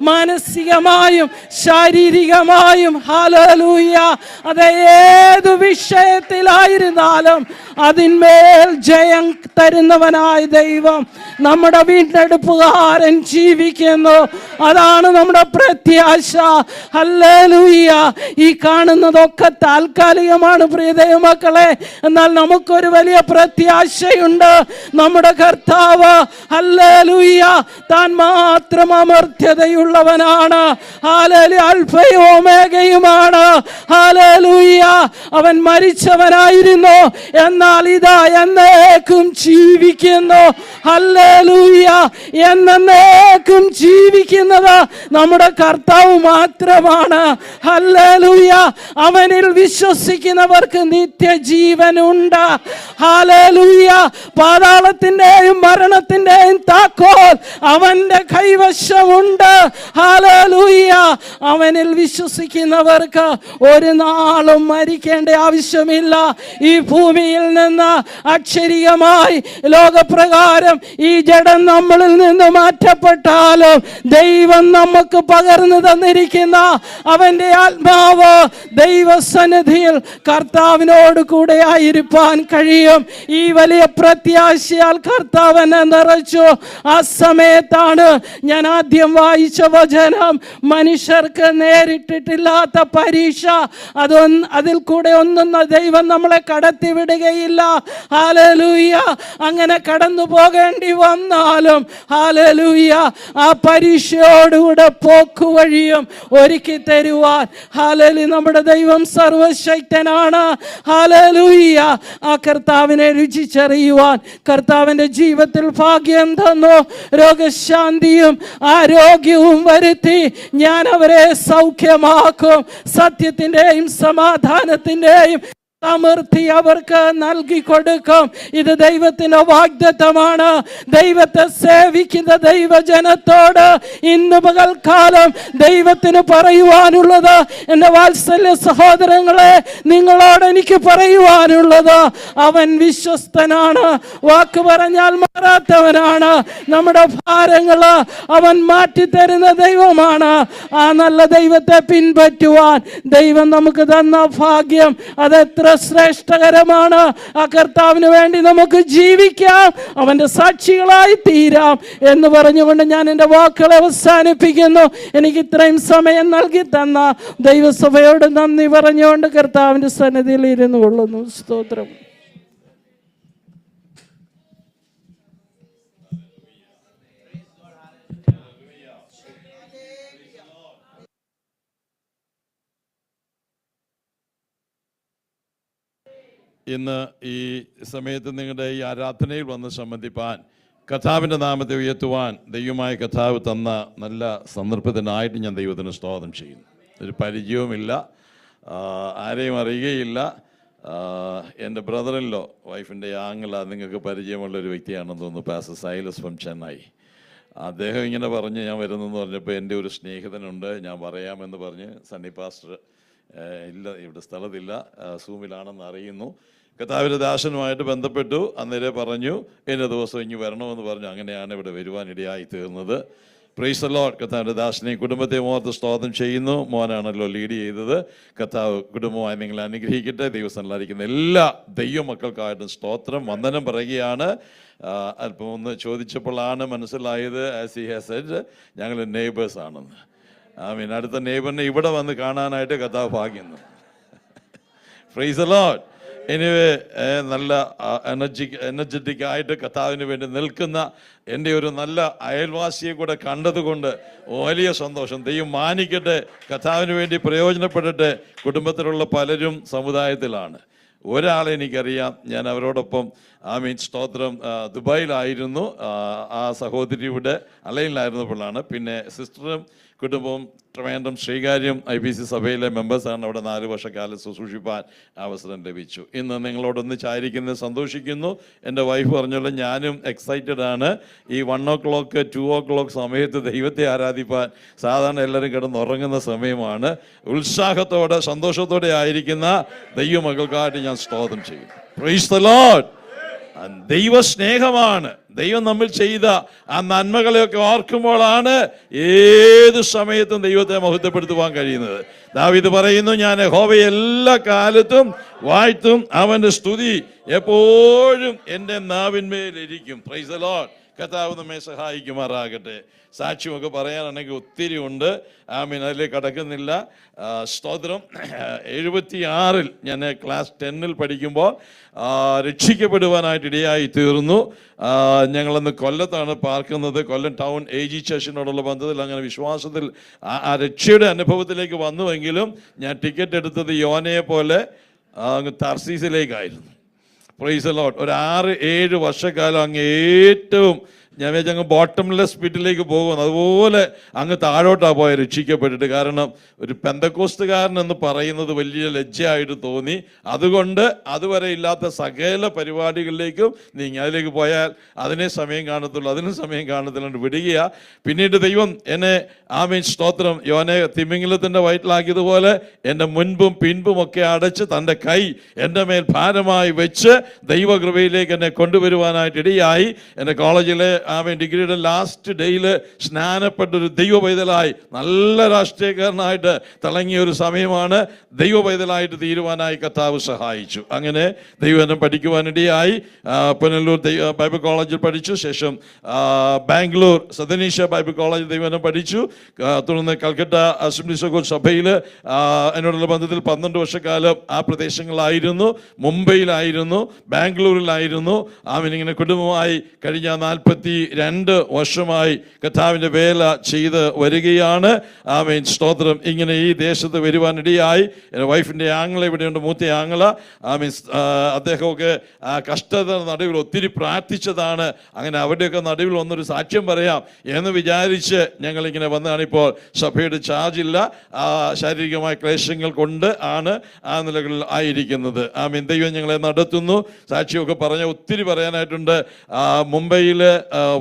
മാനസികമായും ശാരീരികമായും ഹല്ലേലൂയ അത് ഏതു വിഷയത്തിലായിരുന്നാലും അതിന്മേൽ ജയം തരുന്നവനായ ദൈവം നമ്മുടെ വീണ്ടെടുപ്പുകാരൻ ജീവിക്കുന്നു. അതാണ് നമ്മുടെ പ്രത്യാശ. ഹല്ലേലൂയ. ഈ കാണുന്നതൊക്കെ താൽക്കാലികമാണ് പ്രിയ ദൈവമക്കളെ. എന്നാൽ നമുക്കൊരു വലിയ പ്രത്യാശയുണ്ട്. നമ്മുടെ കർത്താവ് ഹല്ലേലൂയ താൻ മാത്രം അമർത്യതയുള്ളവനാണ്. ഹല്ലേലൂയ. അൽഫയും ഒമേഗയുമാണ്. ഹല്ലേലൂയ. അവൻ മരിച്ചവനായിരുന്നു, എന്നാൽ ഇതാ എന്നേക്കും ജീവിക്കുന്നു. ഹല്ലേലൂയ. എന്നേക്കും ജീവിക്കുന്നത് നമ്മുടെ കർത്താവ് മാത്രമാണ്. ഹല്ലേലൂയ. അവനിൽ വിശ്വസിക്കുന്നവർക്ക് നിത്യജീവനുണ്ട്. ഹല്ലേലൂയ. പാതാളത്തിന്റെയും മരണത്തിന്റെയും താക്കോൽ അവന്റെ കൈവശമുണ്ട്. ഹല്ലേലൂയ. അവനിൽ വിശ്വസിക്കുന്നവർക്ക് ഒരു നാളും മരിക്കേണ്ട ആവശ്യമില്ല. ഈ ഭൂമിയിൽ നിന്ന് അക്ഷരികമായി ലോകപ്രകാരം ഈ ജഡം നമ്മളിൽ നിന്ന് മാറ്റപ്പെട്ടാലും ദൈവം നമുക്ക് പകർന്നു തന്നിരിക്കുന്ന അവന്റെ ആത്മാവ് ദൈവസന്നിധിയിൽ കർത്താവിനോട് കൂടെ ആയിരിക്കാൻ കഴിയും. ഈ വലിയ പ്രത്യാശയാൽ കർത്താവിനെ നിറച്ചു. ആ സമയത്താണ് ഞാൻ ആദ്യം വായിച്ച വചനം, മനുഷ്യർക്ക് നേരിട്ടിട്ടില്ലാത്ത പരീക്ഷ അതിൽ കൂടെ ഒന്നും ദൈവം നമ്മളെ കടത്തിവിടുകയില്ല. ഹല്ലേലൂയ. അങ്ങനെ കടന്നു പോകേണ്ടി വന്നാലും ഹല്ലേലൂയ ആ പരീക്ഷയോടുകൂടെ പോക്കുവഴിയും ഒരുക്കി തരുവാൻ ഹല്ലേലൂയ നമ്മുടെ ദൈവം സർവശക്തനാണ്. ഹല്ലേലൂയ. ആ കർത്താവിനെ രുചിച്ചറിയുവാൻ കർത്താവിൻ്റെ ജീവിതത്തിൽ ഭാഗ്യം തന്നു. രോഗശാന്തിയും ആരോഗ്യവും വരുത്തി ഞാൻ അവരെ സൗഖ്യമാക്കും. സത്യത്തിൻ്റെയും സമാധാനത്തിൻ്റെയും സമൃദ്ധി അവർക്ക് നൽകി കൊടുക്കും. ഇത് ദൈവത്തിന്റെ വാഗ്ദത്തമാണ്. ദൈവത്തെ സേവിക്കുന്ന ദൈവജനത്തോട് ഇന്ന് പകൽക്കാലം ദൈവത്തിന് പറയുവാനുള്ളത്, എൻ്റെ വാത്സല്യ സഹോദരങ്ങളെ, നിങ്ങളോട് എനിക്ക് പറയുവാനുള്ളത്, അവൻ വിശ്വസ്തനാണ്. വാക്ക് പറഞ്ഞാൽ മാറാത്തവനാണ്. നമ്മുടെ ഭാരങ്ങള് അവൻ മാറ്റിത്തരുന്ന ദൈവമാണ്. ആ നല്ല ദൈവത്തെ പിൻപറ്റുവാൻ ദൈവം നമുക്ക് തന്ന ഭാഗ്യം അതെത്ര ശ്രേഷ്ഠകരമാണ്. ആ കർത്താവിന് വേണ്ടി നമുക്ക് ജീവിക്കാം, അവൻ്റെ സാക്ഷികളായി തീരാം എന്ന് പറഞ്ഞുകൊണ്ട് ഞാൻ എൻ്റെ വാക്കുകളെ അവസാനിപ്പിക്കുന്നു. എനിക്ക് ഇത്രയും സമയം നൽകി തന്ന ദൈവസഭയോട് നന്ദി പറഞ്ഞുകൊണ്ട് കർത്താവിൻ്റെ സന്നിധിയിൽ ഇരുന്നു കൊള്ളുന്നു. സ്തോത്രം. ഇന്ന് ഈ സമയത്ത് നിങ്ങളുടെ ഈ ആരാധനയിൽ വന്ന് സംബന്ധിപ്പാൻ, കർത്താവിൻ്റെ നാമത്തെ ഉയർത്തുവാൻ ദൈവമായ കർത്താവ് തന്ന നല്ല സന്ദർഭത്തിനായിട്ട് ഞാൻ ദൈവത്തിന് സ്തോത്രം ചെയ്യുന്നു. ഒരു പരിചയവുമില്ല, ആരെയും അറിയുകയില്ല. എൻ്റെ ബ്രദറിലോ വൈഫിൻ്റെ ആംഗിള നിങ്ങൾക്ക് പരിചയമുള്ളൊരു വ്യക്തിയാണെന്ന് തോന്നുന്നു, പാസ്റ്റർ സൈലസ് ഫ്രം ചെന്നൈ. അദ്ദേഹം ഇങ്ങനെ പറഞ്ഞ് ഞാൻ വരുന്നെന്ന് പറഞ്ഞപ്പോൾ എൻ്റെ ഒരു സ്നേഹിതനുണ്ട്, ഞാൻ പറയാമെന്ന് പറഞ്ഞ് സണ്ണി പാസ്റ്റർ ഇല്ല, ഇവിടെ സ്ഥലത്തില്ല, സൂമിലാണെന്ന് അറിയുന്നു. കർത്താവിൻ്റെ ദാസനുമായിട്ട് ബന്ധപ്പെട്ടു. അന്നേരം പറഞ്ഞു ഇന്ന ദിവസം ഇനി വരണമെന്ന് പറഞ്ഞു. അങ്ങനെയാണ് ഇവിടെ വരുവാനിടയായി തീർന്നത്. Price the Lord. കർത്താവിൻ്റെ ദാസനെയും കുടുംബത്തെയും ഓർത്ത് സ്തോത്രം ചെയ്യുന്നു. മോനാണല്ലോ ലീഡ് ചെയ്തത്. കർത്താവ് കുടുംബമായി നിങ്ങളെ അനുഗ്രഹിക്കട്ടെ. ദൈവസ്ഥലായിരിക്കുന്ന എല്ലാ ദൈവമക്കൾക്കായിട്ടും സ്തോത്രം വന്ദനം പറയുകയാണ്. അല്പം ഒന്ന് ചോദിച്ചപ്പോഴാണ് മനസ്സിലായത്, ആസ് ഹി ഹാസ് സെഡ്, ഞങ്ങൾ നെയ്ബേഴ്സ് ആണെന്ന്. ആമീൻ. അടുത്ത നെയ്ബറിനെ ഇവിടെ വന്ന് കാണാനായിട്ട് കർത്താവ് ഭാഗ്യം. Price the Lord. എനിവേ, നല്ല എനർജറ്റിക് ആയിട്ട് കർത്താവിന് വേണ്ടി നിൽക്കുന്ന എൻ്റെ ഒരു നല്ല അയൽവാസിയെ കൂടെ കണ്ടതുകൊണ്ട് വലിയ സന്തോഷം. ദൈവം മാനിക്കട്ടെ, കർത്താവിന് വേണ്ടി പ്രയോജനപ്പെടട്ടെ. കുടുംബത്തിലുള്ള പലരും സമുദായത്തിലാണ്. ഒരാളെ എനിക്കറിയാം, ഞാൻ അവരോടൊപ്പം സ്തോത്രം ദുബായിലായിരുന്നു. ആ സഹോദരിയുടെ അലയിലായിരുന്നപ്പോഴാണ്. പിന്നെ സിസ്റ്ററും കുടുംബവും ട്രിവാൻഡ്രം ശ്രീകാര്യം IBC സഭയിലെ മെമ്പേഴ്സാണ്. അവിടെ 4 വർഷക്കാലം ശുശ്രൂഷിപ്പാൻ അവസരം ലഭിച്ചു. ഇന്ന് നിങ്ങളോടൊന്നിച്ചായിരിക്കുന്നത് സന്തോഷിക്കുന്നു. എൻ്റെ വൈഫ് പറഞ്ഞല്ലോ, ഞാനും എക്സൈറ്റഡ് ആണ്. ഈ 1 o'clock 2 o'clock സമയത്ത് ദൈവത്തെ ആരാധിപ്പാൻ സാധാരണ എല്ലാവരും കിടന്നുറങ്ങുന്ന സമയമാണ്. ഉത്സാഹത്തോടെ സന്തോഷത്തോടെ ആയിരിക്കുന്ന ദൈവമക്കൾക്കായിട്ട് ഞാൻ സ്തോത്രം ചെയ്യും. Price the Lord. ദൈവ സ്നേഹമാണ്. ദൈവം നമ്മൾ ചെയ്ത ആ നന്മകളെയൊക്കെ ഓർക്കുമ്പോഴാണ് ഏത് സമയത്തും ദൈവത്തെ മഹത്വപ്പെടുത്തുവാൻ കഴിയുന്നത്. ദാവീദ് പറയുന്നു, ഞാൻ യഹോവയെ എല്ലാ കാലത്തും വാഴ്ത്തും, അവൻ്റെ സ്തുതി എപ്പോഴും എൻ്റെ നാവിന്മേലിരിക്കും. Price the Lord. കർത്താവ് നമ്മെ സഹായിക്കുമാറാകട്ടെ. സാക്ഷ്യമൊക്കെ പറയാനാണെങ്കിൽ ഒത്തിരി ഉണ്ട്. അതിലേക്ക് കടക്കുന്നില്ല. സ്തോത്രം. 76 ഞാൻ ക്ലാസ് 10 പഠിക്കുമ്പോൾ രക്ഷിക്കപ്പെടുവാനായിട്ട് ഇടയായി തീർന്നു. ഞങ്ങളന്ന് കൊല്ലത്താണ് പാർക്കുന്നത്. കൊല്ലം ടൗൺ AG ചർച്ചിനോടുള്ള ബന്ധത്തിൽ അങ്ങനെ വിശ്വാസത്തിൽ ആ രക്ഷയുടെ അനുഭവത്തിലേക്ക് വന്നുവെങ്കിലും ഞാൻ ടിക്കറ്റ് എടുത്തത് യോനയെ പോലെ അങ്ങ് തർസീസിലേക്കായിരുന്നു. Price the Lord. ഒരു 6-7 വർഷക്കാലം അങ്ങ് ഏറ്റവും ഞാൻ അങ്ങ് ബോട്ടംലെസ് പിറ്റിലേക്ക് പോകുന്നു. അതുപോലെ അങ്ങ് താഴോട്ടാണ് പോയ രക്ഷിക്കപ്പെട്ടിട്ട്. കാരണം ഒരു പെന്തക്കോസ്തുകാരൻ എന്ന് പറയുന്നത് വലിയ ലജ്ജയായിട്ട് തോന്നി. അതുകൊണ്ട് അതുവരെ ഇല്ലാത്ത സകല പരിപാടികളിലേക്കും നീങ്ങി. അതിലേക്ക് പോയാൽ അതിനും സമയം കാണത്തുള്ളൂ, വിടുകയാ. പിന്നീട് ദൈവം എന്നെ സ്തോത്രം യോനെ തിമിംഗലത്തിൻ്റെ വയറ്റിലാക്കിയതുപോലെ എൻ്റെ മുൻപും പിൻപും ഒക്കെ അടച്ച് തൻ്റെ കൈ എൻ്റെ മേൽ ഭാരമായി വെച്ച് ദൈവകൃപയിലേക്ക് എന്നെ കൊണ്ടുവരുവാനായിട്ട് ഇടയായി. എൻ്റെ കോളേജിലെ ഡിഗ്രിയുടെ ലാസ്റ്റ് ഡേയിൽ സ്നാനപ്പെട്ടൊരു ദൈവ പൈതലായി, നല്ല രാഷ്ട്രീയക്കാരനായിട്ട് തിളങ്ങിയ ഒരു സമയമാണ്. ദൈവ പൈതലായിട്ട് തീരുവാനായി കർത്താവ് സഹായിച്ചു. അങ്ങനെ ദൈവം പഠിക്കുവാനിടയായി. പുനലൂർ ബൈബിൾ കോളേജിൽ പഠിച്ചു. ശേഷം ബാംഗ്ലൂർ സദനീഷ ബൈബിൾ കോളേജിൽ ദൈവം പഠിച്ചു. തുടർന്ന് കൽക്കട്ട അസംബ്ലീസ് ഓഫ് ഗോഡ് സഭയിൽ എന്നോടുള്ള ബന്ധത്തിൽ 12 വർഷക്കാലം ആ പ്രദേശങ്ങളായിരുന്നു. മുംബൈയിലായിരുന്നു, ബാംഗ്ലൂരിലായിരുന്നു. ഇങ്ങനെ കുടുംബമായി കഴിഞ്ഞ 42 വർഷമായി കർത്താവിൻ്റെ വേല ചെയ്ത് വരികയാണ്. സ്തോത്രം. ഇങ്ങനെ ഈ ദേശത്ത് വരുവാനിടയായി. എൻ്റെ വൈഫിൻ്റെ ആംഗള ഇവിടെയുണ്ട്, മൂത്ത ആംഗള. അദ്ദേഹമൊക്കെ ആ കഷ്ടത നടുവിൽ ഒത്തിരി പ്രാർത്ഥിച്ചതാണ്. അങ്ങനെ അവരുടെയൊക്കെ നടുവിൽ ഒന്നൊരു സാക്ഷ്യം പറയാം എന്ന് വിചാരിച്ച് ഞങ്ങളിങ്ങനെ വന്നതാണ്. ഇപ്പോൾ സഭയുടെ ചാർജില്ല, ശാരീരികമായ ക്ലേശങ്ങൾ കൊണ്ട് ആണ് ആ നിലകളിൽ ആയിരിക്കുന്നത്. ദൈവം ഞങ്ങളെ നടത്തുന്നു. സാക്ഷ്യമൊക്കെ പറഞ്ഞ ഒത്തിരി പറയാനായിട്ടുണ്ട്. മുംബൈയിൽ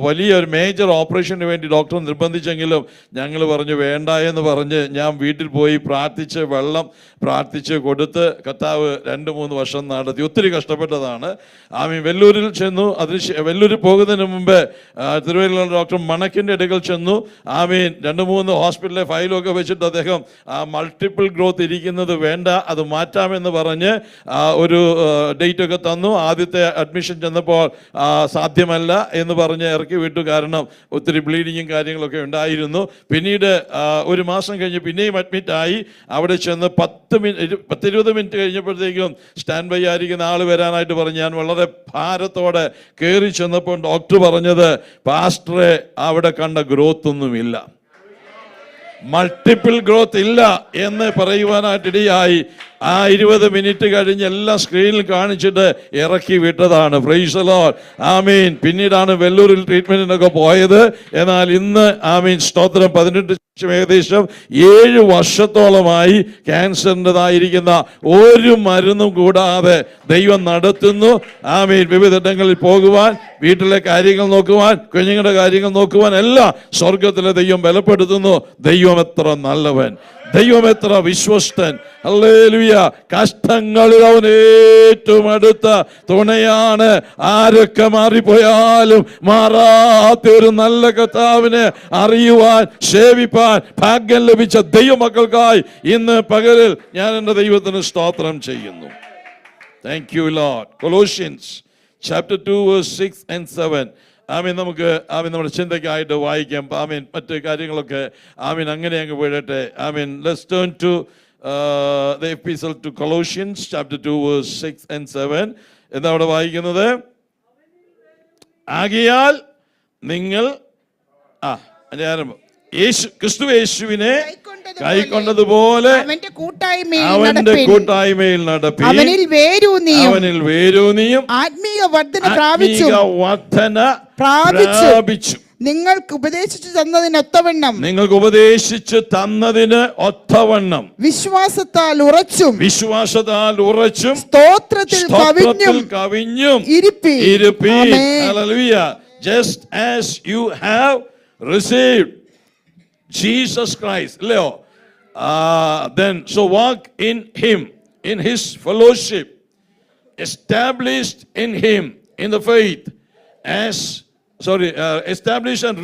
വലിയൊരു മേജർ ഓപ്പറേഷന് വേണ്ടി ഡോക്ടർ നിർബന്ധിച്ചെങ്കിലും ഞങ്ങൾ പറഞ്ഞു വേണ്ട എന്ന് പറഞ്ഞ് ഞാൻ വീട്ടിൽ പോയി പ്രാർത്ഥിച്ച് വെള്ളം പ്രാർത്ഥിച്ച് കൊടുത്ത് കർത്താവ് 2-3 വർഷം നടത്തി. ഒത്തിരി കഷ്ടപ്പെട്ടതാണ്. വെല്ലൂരിൽ ചെന്നു. വെല്ലൂരിൽ പോകുന്നതിന് മുമ്പ് തിരുവല്ല ഡോക്ടർ മണക്കിൻ്റെ അടുക്കൽ ചെന്നു. 2-3 ഹോസ്പിറ്റലിലെ ഫയലൊക്കെ വെച്ചിട്ട് അദ്ദേഹം മൾട്ടിപ്പിൾ ഗ്രോത്ത് ഇരിക്കുന്നത് വേണ്ട, അത് മാറ്റാമെന്ന് പറഞ്ഞ് ഒരു ഡേറ്റ് ഒക്കെ തന്നു. ആദ്യത്തെ അഡ്മിഷൻ ചെന്നപ്പോൾ സാധ്യമല്ല എന്ന് പറഞ്ഞ് ഇറക്കി വിട്ടു. കാരണം ഒത്തിരി ബ്ലീഡിങ്ങും കാര്യങ്ങളൊക്കെ ഉണ്ടായിരുന്നു. പിന്നീട് 1 മാസം കഴിഞ്ഞ് പിന്നെയും അഡ്മിറ്റായി. അവിടെ ചെന്ന് 10-20 മിനിറ്റ് കഴിഞ്ഞപ്പോഴത്തേക്കും സ്റ്റാൻഡ് ബൈ ആയിരിക്കുന്ന ആൾ വരാനായിട്ട് പറഞ്ഞ് ഞാൻ വളരെ ഭാരത്തോടെ കയറി ചെന്നപ്പോൾ ഡോക്ടർ പറഞ്ഞത്, പാസ്റ്ററെ അവിടെ കണ്ട ഗ്രോത്ത് ഒന്നുമില്ല, മൾട്ടിപ്പിൾ ഗ്രോത്ത് ഇല്ല എന്ന് പറയുവാനായിട്ടിടയായി. 20 മിനിറ്റ് കഴിഞ്ഞ് എല്ലാം സ്ക്രീനിൽ കാണിച്ചിട്ട് ഇറക്കി വിട്ടതാണ്. Praise the Lord. ആമീൻ. പിന്നീടാണ് വെല്ലൂരിൽ ട്രീറ്റ്മെന്റിനൊക്കെ പോയത്. എന്നാൽ ഇന്ന് സ്തോത്രം 18 ഏകദേശം 7 വർഷത്തോളമായി ക്യാൻസറിൻ്റെതായിരിക്കുന്ന ഒരു മരുന്നും കൂടാതെ ദൈവം നടത്തുന്നു. വിവിധയിടങ്ങളിൽ പോകുവാൻ, വീട്ടിലെ കാര്യങ്ങൾ നോക്കുവാൻ, കുഞ്ഞുങ്ങളുടെ കാര്യങ്ങൾ നോക്കുവാൻ എല്ലാം സ്വർഗത്തിലെ ദൈവം ബലപ്പെടുത്തുന്നു. ദൈവം എത്ര നല്ലവൻ, ദൈവം എത്ര വിശ്വസ്തൻ. ഹല്ലേലൂയ. കഷ്ടങ്ങളിൽ അവൻ ഏറ്റവും അടുത്ത തുണയാണ്. ആരൊക്കെ മാറിപ്പോയാലും മാറാത്ത ഒരു നല്ല കർത്താവിനെ അറിയുവാൻ, സേവിപ്പാൻ ഭാഗ്യം ലഭിച്ച ദൈവമക്കൾക്കായി ഇന്ന് പകലിൽ ഞാൻ എൻ്റെ ദൈവത്തിന് സ്തോത്രം ചെയ്യുന്നു. Thank you Lord. Colossians chapter 2 verse 6 and 7. നമുക്ക് നമ്മുടെ ചിന്തയ്ക്കായിട്ട് വായിക്കാം. മറ്റ് കാര്യങ്ങളൊക്കെ അങ്ങനെ അങ്ങ് വീഴട്ടെ. let's turn to the epistle to Colossians chapter 2 verse 6 and 7. എന്താ അവിടെ വായിക്കുന്നത്? ആകയാൽ നിങ്ങൾ ക്രിസ്തു യേശുവിനെ കൈക്കൊണ്ടതുപോലെ അവന്റെ കൂട്ടായ്മയിൽ നടപ്പി, അവനിൽ വേരൂന്നിയും ആത്മീയ വർധന പ്രാപിച്ചു, നിങ്ങൾക്ക് ഉപദേശിച്ചു തന്നതിന് ഒത്തവണ്ണം വിശ്വാസത്താൽ ഉറച്ചും സ്തോത്രത്തിൽ കവിഞ്ഞും ഇരുപ്പീൻ. Hallelujah. Just as you have received Jesus Christ, then so walk in him, in his fellowship, established in him in the faith, established and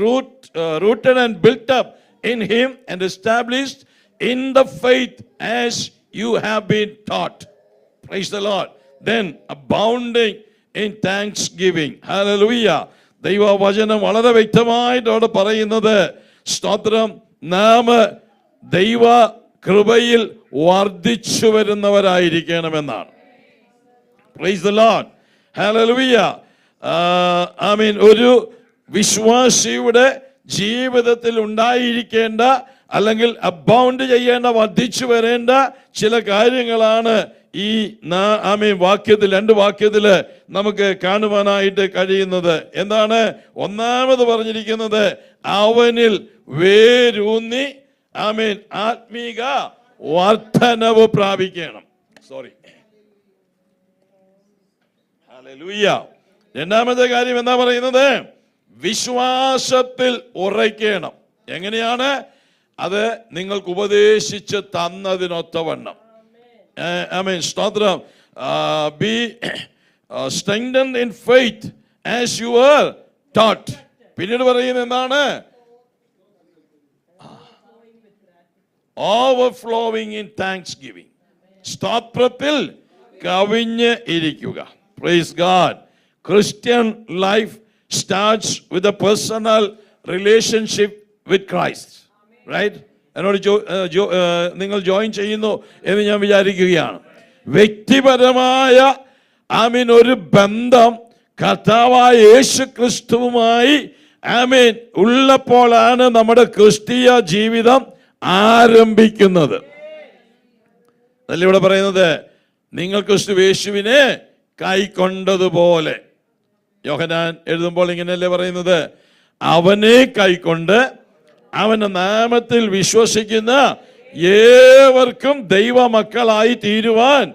rooted and built up in him and established in the faith as you have been taught. Praise the Lord. Then abounding in thanksgiving. Hallelujah. ദൈവവചനം വളരെ വ്യക്തമായിട്ട് അവിടെ പറയുന്നത്, സ്തോത്രം, നാം ദൈവ കൃപയിൽ വർദ്ധിച്ചു വരുന്നവരായിരിക്കണമെന്നാണ്. Praise the Lord. ഹല്ലേലൂയ. ഒരു വിശ്വാസിയുടെ ജീവിതത്തിൽ ഉണ്ടായിരിക്കേണ്ട അല്ലെങ്കിൽ അബൗണ്ട് ചെയ്യേണ്ട, വർദ്ധിച്ചു വരേണ്ട ചില കാര്യങ്ങളാണ് ഈ വാക്യത്തിൽ, 2 വാക്യത്തിൽ നമുക്ക് കാണുവാനായിട്ട് കഴിയുന്നത്. എന്താണ്? ഒന്നാമത് പറഞ്ഞിരിക്കുന്നത്, അവനിൽ വേരൂന്നി ആത്മീക വർധനവ് പ്രാപിക്കണം. ഹല്ലേലൂയ. രണ്ടാമത്തെ കാര്യം എന്താ പറയുന്നത്? വിശ്വാസത്തിൽ ഉറയ്ക്കണം. എങ്ങനെയാണ്? അത് നിങ്ങൾക്ക് ഉപദേശിച്ച് തന്നതിനൊത്തവണ്ണം. സ്തോത്രം. Be strengthened in faith as you were taught. പിന്നീട് പറയുന്നത് എന്താണ്? Overflowing in thanksgiving. സ്തോത്രത്തിൽ കവിഞ്ഞ് ഇരിക്കുക. Praise God. Christian life starts with a personal relationship with Christ. Right? എന്നോട് നിങ്ങൾ ജോയിൻ ചെയ്യുന്നു എന്ന് ഞാൻ വിചാരിക്കുകയാണ്. വ്യക്തിപരമായ ഒരു ബന്ധം കർത്താവായ യേശു ക്രിസ്തുവുമായി ഉള്ളപ്പോഴാണ് നമ്മുടെ ക്രിസ്തീയ ജീവിതം ആരംഭിക്കുന്നത്. അതല്ലേ ഇവിടെ പറയുന്നത്? നിങ്ങൾ ക്രിസ്തു യേശുവിനെ കൈക്കൊണ്ടതുപോലെ. യോഹന്നാൻ എഴുതുമ്പോൾ ഇങ്ങനെയല്ലേ പറയുന്നത്? അവനെ കൈക്കൊണ്ട് അവന്റെ നാമത്തിൽ വിശ്വസിക്കുന്ന ഏവർക്കും ദൈവമക്കളായി തീരുവാൻ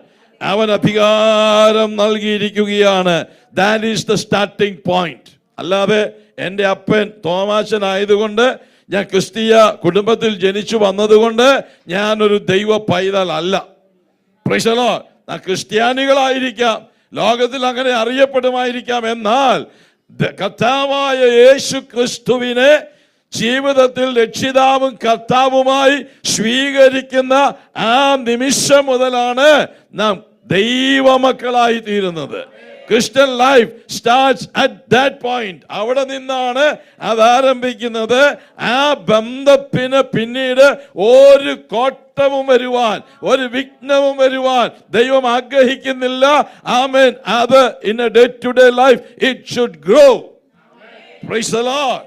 അവൻ അധികാരം നൽകിയിരിക്കുകയാണ്. That is the starting point. അല്ലാതെ എൻ്റെ അപ്പൻ തോമാച്ചനായതുകൊണ്ട്, ഞാൻ ക്രിസ്തീയ കുടുംബത്തിൽ ജനിച്ചു വന്നതുകൊണ്ട് ഞാനൊരു ദൈവ പൈതലല്ല. Praise the Lord. ക്രിസ്ത്യാനികളായിരിക്കാം, ലോകത്തിൽ അങ്ങനെ അറിയപ്പെടുമായിരിക്കാം, എന്നാൽ കർത്താവായ യേശു ക്രിസ്തുവിനെ ജീവിതത്തിൽ രക്ഷിതാവും കർത്താവുമായി സ്വീകരിക്കുന്ന ആ നിമിഷം മുതലാണ് നാം ദൈവമക്കളായി തീരുന്നത്. Christian life starts at that point. അവിടെ നിന്നാണ് അത് ആരംഭിക്കുന്നത്. ആ ബന്ധത്തിന് പിന്നീട് ഒരു കോട്ടവും വരുവാൻ, ഒരു വിഘ്നവും വരുവാൻ ദൈവം ആഗ്രഹിക്കുന്നില്ല. ആമേൻ. അത് in a day to day life it should grow. Praise the Lord.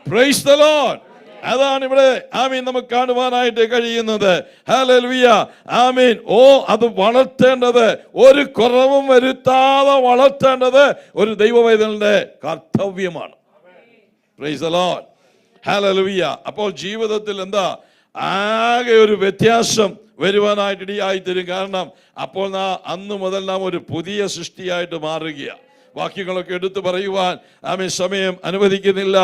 Praise the Lord. അതാണ് ഇവിടെ ആമീൻ നമുക്ക് കാണുവാനായിട്ട് കഴിയുന്നത്. ഹല്ലേലൂയ. ആമീൻ. അത് വളർത്തേണ്ടത്, ഒരു കുറവും വരുത്താതെ വളർത്തേണ്ടത് ഒരു ദൈവവൈതലിന്റെ കർത്തവ്യമാണ്. Praise the Lord. ഹല്ലേലൂയ. അപ്പോൾ ജീവിതത്തിൽ എന്താ ആകെ ഒരു വ്യത്യാസം വരുവാനായിട്ട് ഇടയായിത്തീരും. കാരണം അപ്പോൾ അന്ന് മുതൽ നാം ഒരു പുതിയ സൃഷ്ടിയായിട്ട് മാറുകയാണ്. വാക്യങ്ങളൊക്കെ എടുത്തു പറയുവാൻ സമയം അനുവദിക്കുന്നില്ല.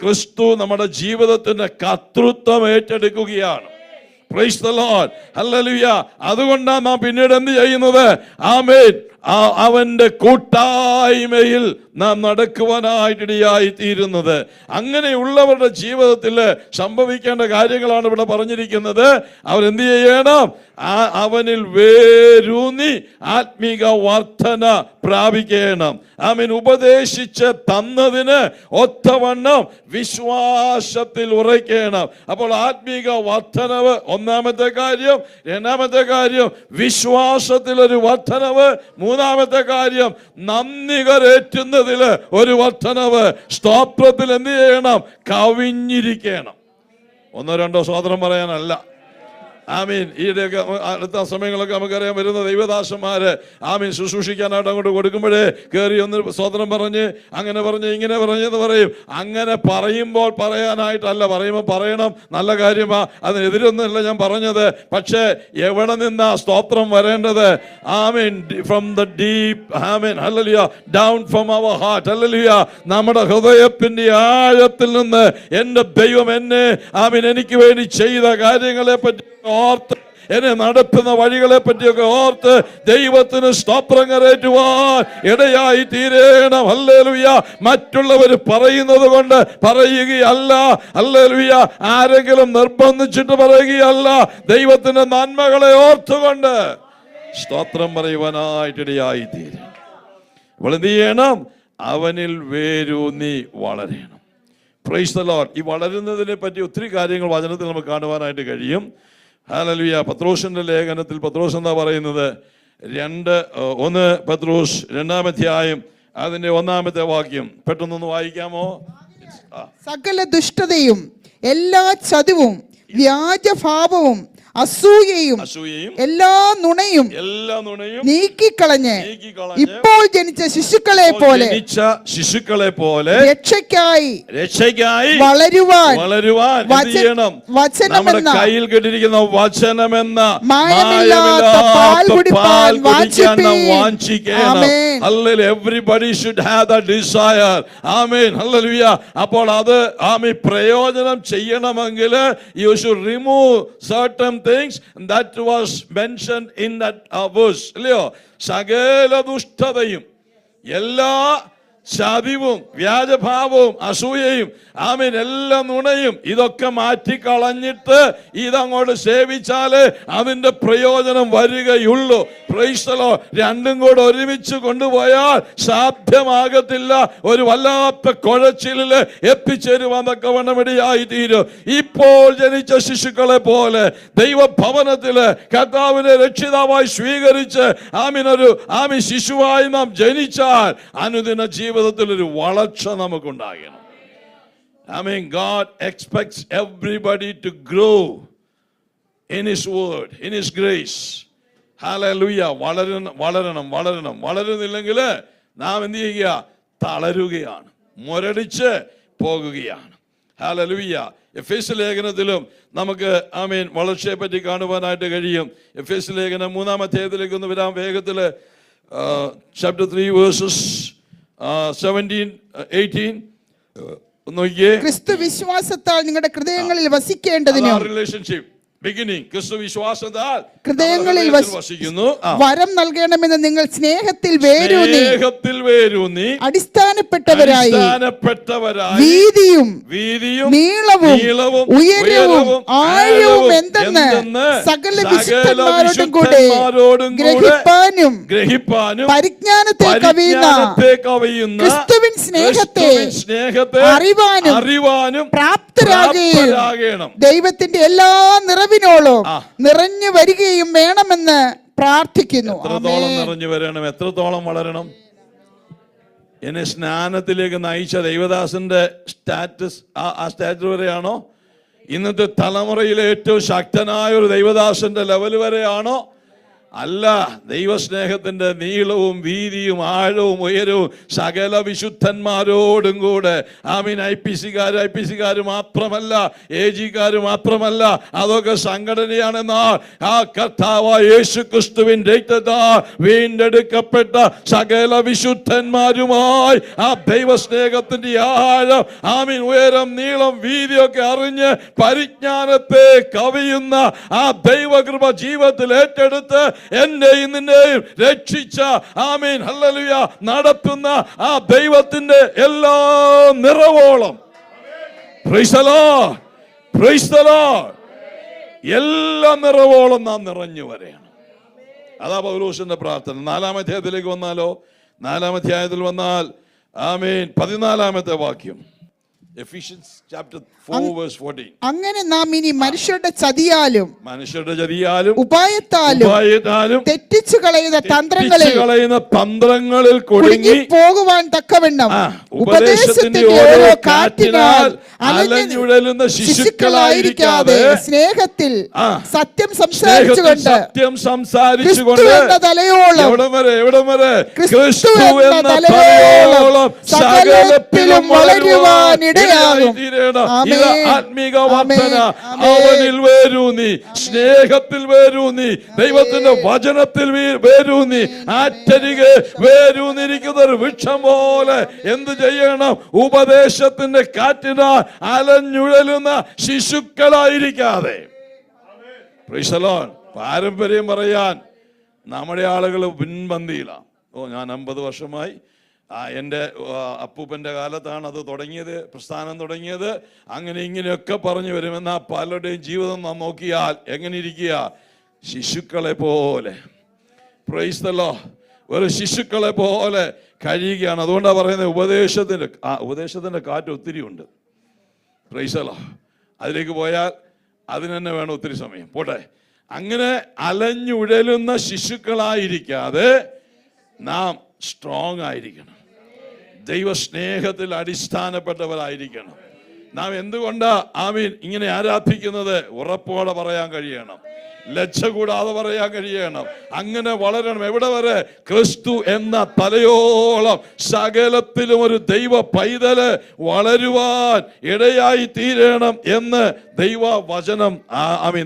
ക്രിസ്തു നമ്മുടെ ജീവിതത്തിന്റെ കർത്തൃത്വം ഏറ്റെടുക്കുകയാണ്. Praise the Lord. ഹല്ലേലൂയ. അതുകൊണ്ടാണ് നാം പിന്നീട് എന്ത് ചെയ്യുന്നത്? ആമേൻ. അവന്റെ കൂട്ടായ്മയിൽ നാം നടക്കുവാനായിട്ടിടയായി തീരുന്നത്. അങ്ങനെയുള്ളവരുടെ ജീവിതത്തിൽ സംഭവിക്കേണ്ട കാര്യങ്ങളാണ് ഇവിടെ പറഞ്ഞിരിക്കുന്നത്. അവരെന്ത് ചെയ്യണം? അവനിൽ വേരൂന്നി ആത്മീക വർധന പ്രാപിക്കണം. ആമേൻ. ഉപദേശിച്ച് തന്നതിന് ഒത്തവണ്ണം വിശ്വാസത്തിൽ ഉറയ്ക്കണം. അപ്പോൾ ആത്മീക വർധനവ് ഒന്നാമത്തെ കാര്യം. രണ്ടാമത്തെ കാര്യം വിശ്വാസത്തിൽ ഒരു വർധനവ്. മൂന്നാമത്തെ കാര്യം നന്ദി കരേറ്റുന്നതിൽ ഒരു വർധനവ്. സ്തോത്രത്തിൽ എന്ത് ചെയ്യണം? കവിഞ്ഞിരിക്കണം. ഒന്നോ രണ്ടോ സ്തോത്രം പറയാനല്ല. ആമീൻ. ഈയിടെയൊക്കെ അടുത്ത സമയങ്ങളൊക്കെ നമുക്കറിയാൻ വരുന്ന ദൈവദാസന്മാര് ആമീൻ ശുശ്രൂഷിക്കാനായിട്ട് അങ്ങോട്ട് കൊടുക്കുമ്പോഴേ കയറി ഒന്ന് സ്തോത്രം പറഞ്ഞ് അങ്ങനെ പറഞ്ഞ് ഇങ്ങനെ പറഞ്ഞെന്ന് പറയും. അങ്ങനെ പറയുമ്പോൾ പറയാനായിട്ടല്ല, പറയുമ്പോൾ പറയണം, നല്ല കാര്യമാ, അതിനെതിരൊന്നുമല്ല ഞാൻ പറഞ്ഞത്. പക്ഷേ എവിടെ നിന്നാ സ്തോത്രം വരേണ്ടത്? ആമീൻ. From the deep. ആമീൻ. ഹല്ലേലൂയ. Down from our heart. ഹല്ലേലൂയ. നമ്മുടെ ഹൃദയത്തിന്റെ ആഴത്തിൽ നിന്ന് എൻ്റെ ദൈവം എന്നെ ആമീൻ എനിക്ക് വേണ്ടി ചെയ്ത കാര്യങ്ങളെ പറ്റി ഓർത്ത്, എന്നെ നടത്തുന്ന വഴികളെ പറ്റിയൊക്കെ ഓർത്ത് ദൈവത്തിന് സ്തോത്രം കരേറ്റുവാൻ ഇടയായി തീരണം. ഹല്ലേലൂയ. മറ്റുള്ളവർ പറയുന്നത് കൊണ്ട് പറയുകയല്ല. ഹല്ലേലൂയ. ആരെങ്കിലും നിർബന്ധിച്ചിട്ട് പറയുകയല്ല. ദൈവത്തിന്റെ നന്മകളെ ഓർത്തുകൊണ്ട് സ്തോത്രം പറയുവാനായിട്ടിടയായി തീരും. അപ്പോൾ എന്ത് ചെയ്യണം? അവനിൽ വേരൂന്നി വളരണം. Price the Lord. ഈ വളരുന്നതിനെ പറ്റി ഒത്തിരി കാര്യങ്ങൾ വചനത്തിൽ നമുക്ക് കാണുവാനായിട്ട് കഴിയും. ഹല്ലേലൂയ. പത്രോസിന്റെ ലേഖനത്തിൽ പത്രോസ് എന്താ പറയുന്നത്? 1 പത്രോസ് 2-ാം അധ്യായം അതിന്റെ 1-ാമത്തെ വാക്യം പെട്ടെന്നൊന്ന് വായിക്കാമോ? സകല ദുഷ്ടതയും എല്ലാ ചതിവും വ്യാജഭാവവും അസൂയയും എല്ലാ നുണയും നീക്കിക്കളഞ്ഞ് ഇപ്പോൾ ജനിച്ച ശിശുക്കളെ പോലെ രക്ഷയ്ക്കായി വളരുവാൻ വചനമെന്ന കയ്യിൽ കിട്ടിയിരിക്കുന്ന വചനമെന്ന മായമില്ലാത്ത പാൽ കുടിപ്പാൻ വാഞ്ചിക്കണം. Everybody should have that desire. Amen. Hallelujah. അപ്പോൾ അത് പ്രയോജനം ചെയ്യണമെങ്കിൽ you should remove certain things that was mentioned in that verse. അല്ലയോ? സകല ദുഷ്ടതയും എല്ലാ ചതിവും വ്യാജഭാവവും അസൂയയും ആമീൻ എല്ലാ നുണയും ഇതൊക്കെ മാറ്റിക്കളഞ്ഞിട്ട് ഇതങ്ങോട്ട് സേവിച്ചാലേ അതിന്റെ പ്രയോജനം വരികയുള്ളൂ. Price the Lord. രണ്ടും കൂടെ ഒരുമിച്ച് കൊണ്ടുപോയാൽ സാധ്യമാകത്തില്ല. ഒരു വല്ലാത്ത കുഴച്ചിലിൽ എത്തിച്ചേരുവാൻ തക്കവണ്ണം ഇടയായി തീരും. ഇപ്പോൾ ജനിച്ച ശിശുക്കളെ പോലെ ദൈവഭവനത്തില് കർത്താവിനെ രക്ഷിതാവായി സ്വീകരിച്ച് ആമീൻ ശിശുവായി നാം ജനിച്ചാൽ അനുദിന ജീവിതത്തിൽ ഒരു വളർച്ച നമുക്കുണ്ടാകണം. God expects everybody to grow in His word, in His grace. Hallelujah. വളരുന്നില്ലെങ്കിൽ നാം എന്ത് ചെയ്യുക? തളരുകയാണ്, മുരടിച്ച് പോകുകയാണ്. Hallelujah. എഫേസ്യ ലേഖനത്തിലും നമുക്ക് ആമേൻ വളർച്ചയെ പറ്റി കാണുവാനായിട്ട് കഴിയും. എഫേസ്യ ലേഖനം 3-ാം അധ്യായത്തിലേക്ക് ഒന്ന് വരാം വേഗത്തിൽ. Chapter 3 verses 17-18 നോക്കിയേ. ക്രിസ്തു വിശ്വാസത്താൽ നിങ്ങളുടെ ഹൃദയങ്ങളിൽ വസിക്കേണ്ടതിനും റിലേഷൻഷിപ്പ് ബിഗിനിങ് ക്രിസ്തു വിശ്വാസത്താൽ ഹൃദയങ്ങളിൽ വസിക്കുന്നു. വരം നൽകണമെന്ന് നിങ്ങൾ സ്നേഹത്തിൽ വേരൂന്നി അടിസ്ഥാനപ്പെട്ടവരായി വീതിയും നീളവും ഉയരവും ആഴവും എന്തെന്ന് സകല വിശുദ്ധന്മാരോടും കൂടെ ഗ്രഹിപ്പാനും പരിജ്ഞാനത്തെ കവിയുന്ന ക്രിസ്തുവിൻ സ്നേഹത്തെ അറിവാനും പ്രാപ്തരാകുകയും ദൈവത്തിന്റെ എല്ലാ നിറവിനോളം നിറഞ്ഞു വരികയും വേണമെന്ന് പ്രാർത്ഥിക്കുന്നു. എത്രത്തോളം നിറഞ്ഞു വരണം, എത്രത്തോളം വളരണം? എന്നെ സ്നാനത്തിലേക്ക് നയിച്ച ദൈവദാസന്റെ സ്റ്റാറ്റസ് ആ സ്റ്റാറ്റസ് വരെയാണോ? ഇന്നത്തെ തലമുറയിലെ ഏറ്റവും ശക്തനായ ഒരു ദൈവദാസന്റെ ലെവൽ വരെയാണോ? അല്ല. ദൈവസ്നേഹത്തിന്റെ നീളവും വീതിയും ആഴവും ഉയരവും സകല വിശുദ്ധന്മാരോടും കൂടെ. ഐപിസിക്കാര് മാത്രമല്ല, AG-കാര് മാത്രമല്ല, അതൊക്കെ സംഘടനയാണെന്നാൽ ആ കർത്താവായ യേശു ക്രിസ്തുവിൻ രക്തത്താൽ വീണ്ടെടുക്കപ്പെട്ട സകല വിശുദ്ധന്മാരുമായി ആ ദൈവസ്നേഹത്തിന്റെ ആഴം, ഉയരം, നീളം, വീതിയൊക്കെ അറിഞ്ഞ് പരിജ്ഞാനത്തെ കവിയുന്ന ആ ദൈവകൃപ ജീവിതത്തിൽ ഏറ്റെടുത്ത് എന്റെയും നിന്റെയും രക്ഷിച്ച ഹല്ലേലൂയ നടത്തുന്ന ആ ദൈവത്തിന്റെ എല്ലാ നിറവോളം praise the Lord, praise the Lord, എല്ലാ നിറവോളം നാം നിറഞ്ഞു വരെയാണ്. അതാ പൗലോസിന്റെ പ്രാർത്ഥന. 4-ാം അധ്യായത്തിലേക്ക് വന്നാലോ? 4-ാം അധ്യായത്തിൽ വന്നാൽ 14-ാമത്തെ വാക്യം, Ephesians chapter 4:14. അങ്ങനെ നാം ഇനി മനുഷ്യരുടെ ചതിയാലും ഉപായത്താലും തെറ്റിച്ചു കളയുന്ന തന്ത്രങ്ങളിൽ കുടുങ്ങി പോകുവാൻ തക്കവണ്ണം ഉപദേശത്തിന്റെ ഓരോ കാറ്റിനാൽ അലഞ്ഞുഴലുന്ന ശിശുക്കളായിരിക്കാതെ സ്നേഹത്തിൽ സത്യം സംസാരിച്ചുകൊണ്ട് എവിടം വരെ ക്രിസ്തു എന്ന തലയോളം സകലത്തിലും വളരുവാനിടയാകും. ആത്മീക വർധന അവനിൽ വേരൂന്നി, സ്നേഹത്തിൽ വേരൂന്നി, ദൈവത്തിന്റെ വചനത്തിൽ വേരൂന്നി, ആറ്റരികെ വേരൂന്നിരിക്കുന്ന ഒരു വൃക്ഷം പോലെ എന്ത് ചെയ്യണം? ഉപദേശത്തിന്റെ കാറ്റിനാൽ അലഞ്ഞുഴലുന്ന ശിശുക്കളായിരിക്കാതെ. Praise the Lord. പാരമ്പര്യം പറയാൻ നമ്മുടെ ആളുകൾ പിൻപന്തിയിലാണ്. ഞാൻ 50 വർഷമായി, എൻ്റെ അപ്പൂപ്പൻ്റെ കാലത്താണ് അത് തുടങ്ങിയത്, പ്രസ്ഥാനം തുടങ്ങിയത്. അങ്ങനെ ഇങ്ങനെയൊക്കെ പറഞ്ഞു വരുമെന്ന പലരുടെയും ജീവിതം നാം നോക്കിയാൽ എങ്ങനെ ഇരിക്കുക? ശിശുക്കളെ പോലെ. Price the Lord. ഒരു ശിശുക്കളെ പോലെ കഴിയുകയാണ്. അതുകൊണ്ടാണ് പറയുന്നത് ഉപദേശത്തിൻ്റെ കാറ്റ് ഒത്തിരി ഉണ്ട്. Price the Lord. അതിലേക്ക് പോയാൽ അതിന് തന്നെ വേണം ഒത്തിരി സമയം. പോട്ടെ. അങ്ങനെ അലഞ്ഞുഴലുന്ന ശിശുക്കളായിരിക്കാതെ നാം സ്ട്രോങ് ആയിരിക്കണം. ദൈവസ്നേഹത്തിൽ അടിസ്ഥാനപ്പെട്ടവരായിരിക്കണം. നാം എന്തുകൊണ്ടാ ഇങ്ങനെ ആരാധിക്കുന്നത്? ഉറപ്പോടെ പറയാൻ കഴിയണം, ലജ്ജ കൂടാതെ പറയാൻ കഴിയണം. അങ്ങനെ വളരണം. എവിടെ വരെ? ക്രിസ്തു എന്ന തലയോളം സകലത്തിലും ഒരു ദൈവ പൈതല് വളരുവാൻ ഇടയായി തീരണം എന്ന് ദൈവ വചനം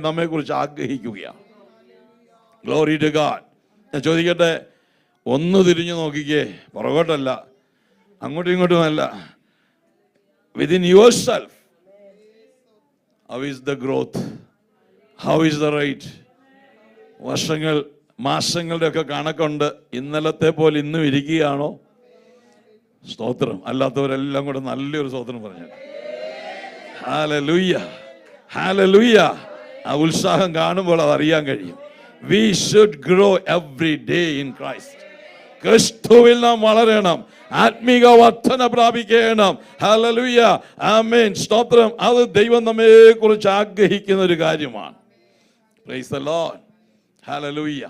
നമ്മെ കുറിച്ച് ആഗ്രഹിക്കുകയാണ്. Glory to God. ഞാൻ ചോദിക്കട്ടെ, ഒന്ന് തിരിഞ്ഞു നോക്കിക്കേ. പുറകോട്ടല്ല, അങ്ങോട്ടും ഇങ്ങോട്ടുമല്ല. Within yourself, how is the growth? How is the rate? വർഷങ്ങൾ, മാസങ്ങളുടെ ഒക്കെ കണക്കുണ്ട്. ഇന്നലത്തെ പോലെ ഇന്നും ഇരിക്കുകയാണോ? സ്തോത്രം. അല്ലാത്തവരെല്ലാം കൂടെ നല്ലൊരു സ്തോത്രം പറഞ്ഞു. Hallelujah, hallelujah. ആ ഉത്സാഹം കാണുമ്പോൾ അത് അറിയാൻ കഴിയും. We should grow every day in Christ. ക്രിസ്തുവിൽ നാം വളരണം, ആത്മീക വർധന പ്രാപിക്കണം. ഹല്ലേലൂയ, ആമേൻ, സ്തോത്രം. അത് ദൈവം നമ്മെ കുറിച്ച് ആഗ്രഹിക്കുന്ന ഒരു കാര്യമാണ്. Price the Lord, hallelujah.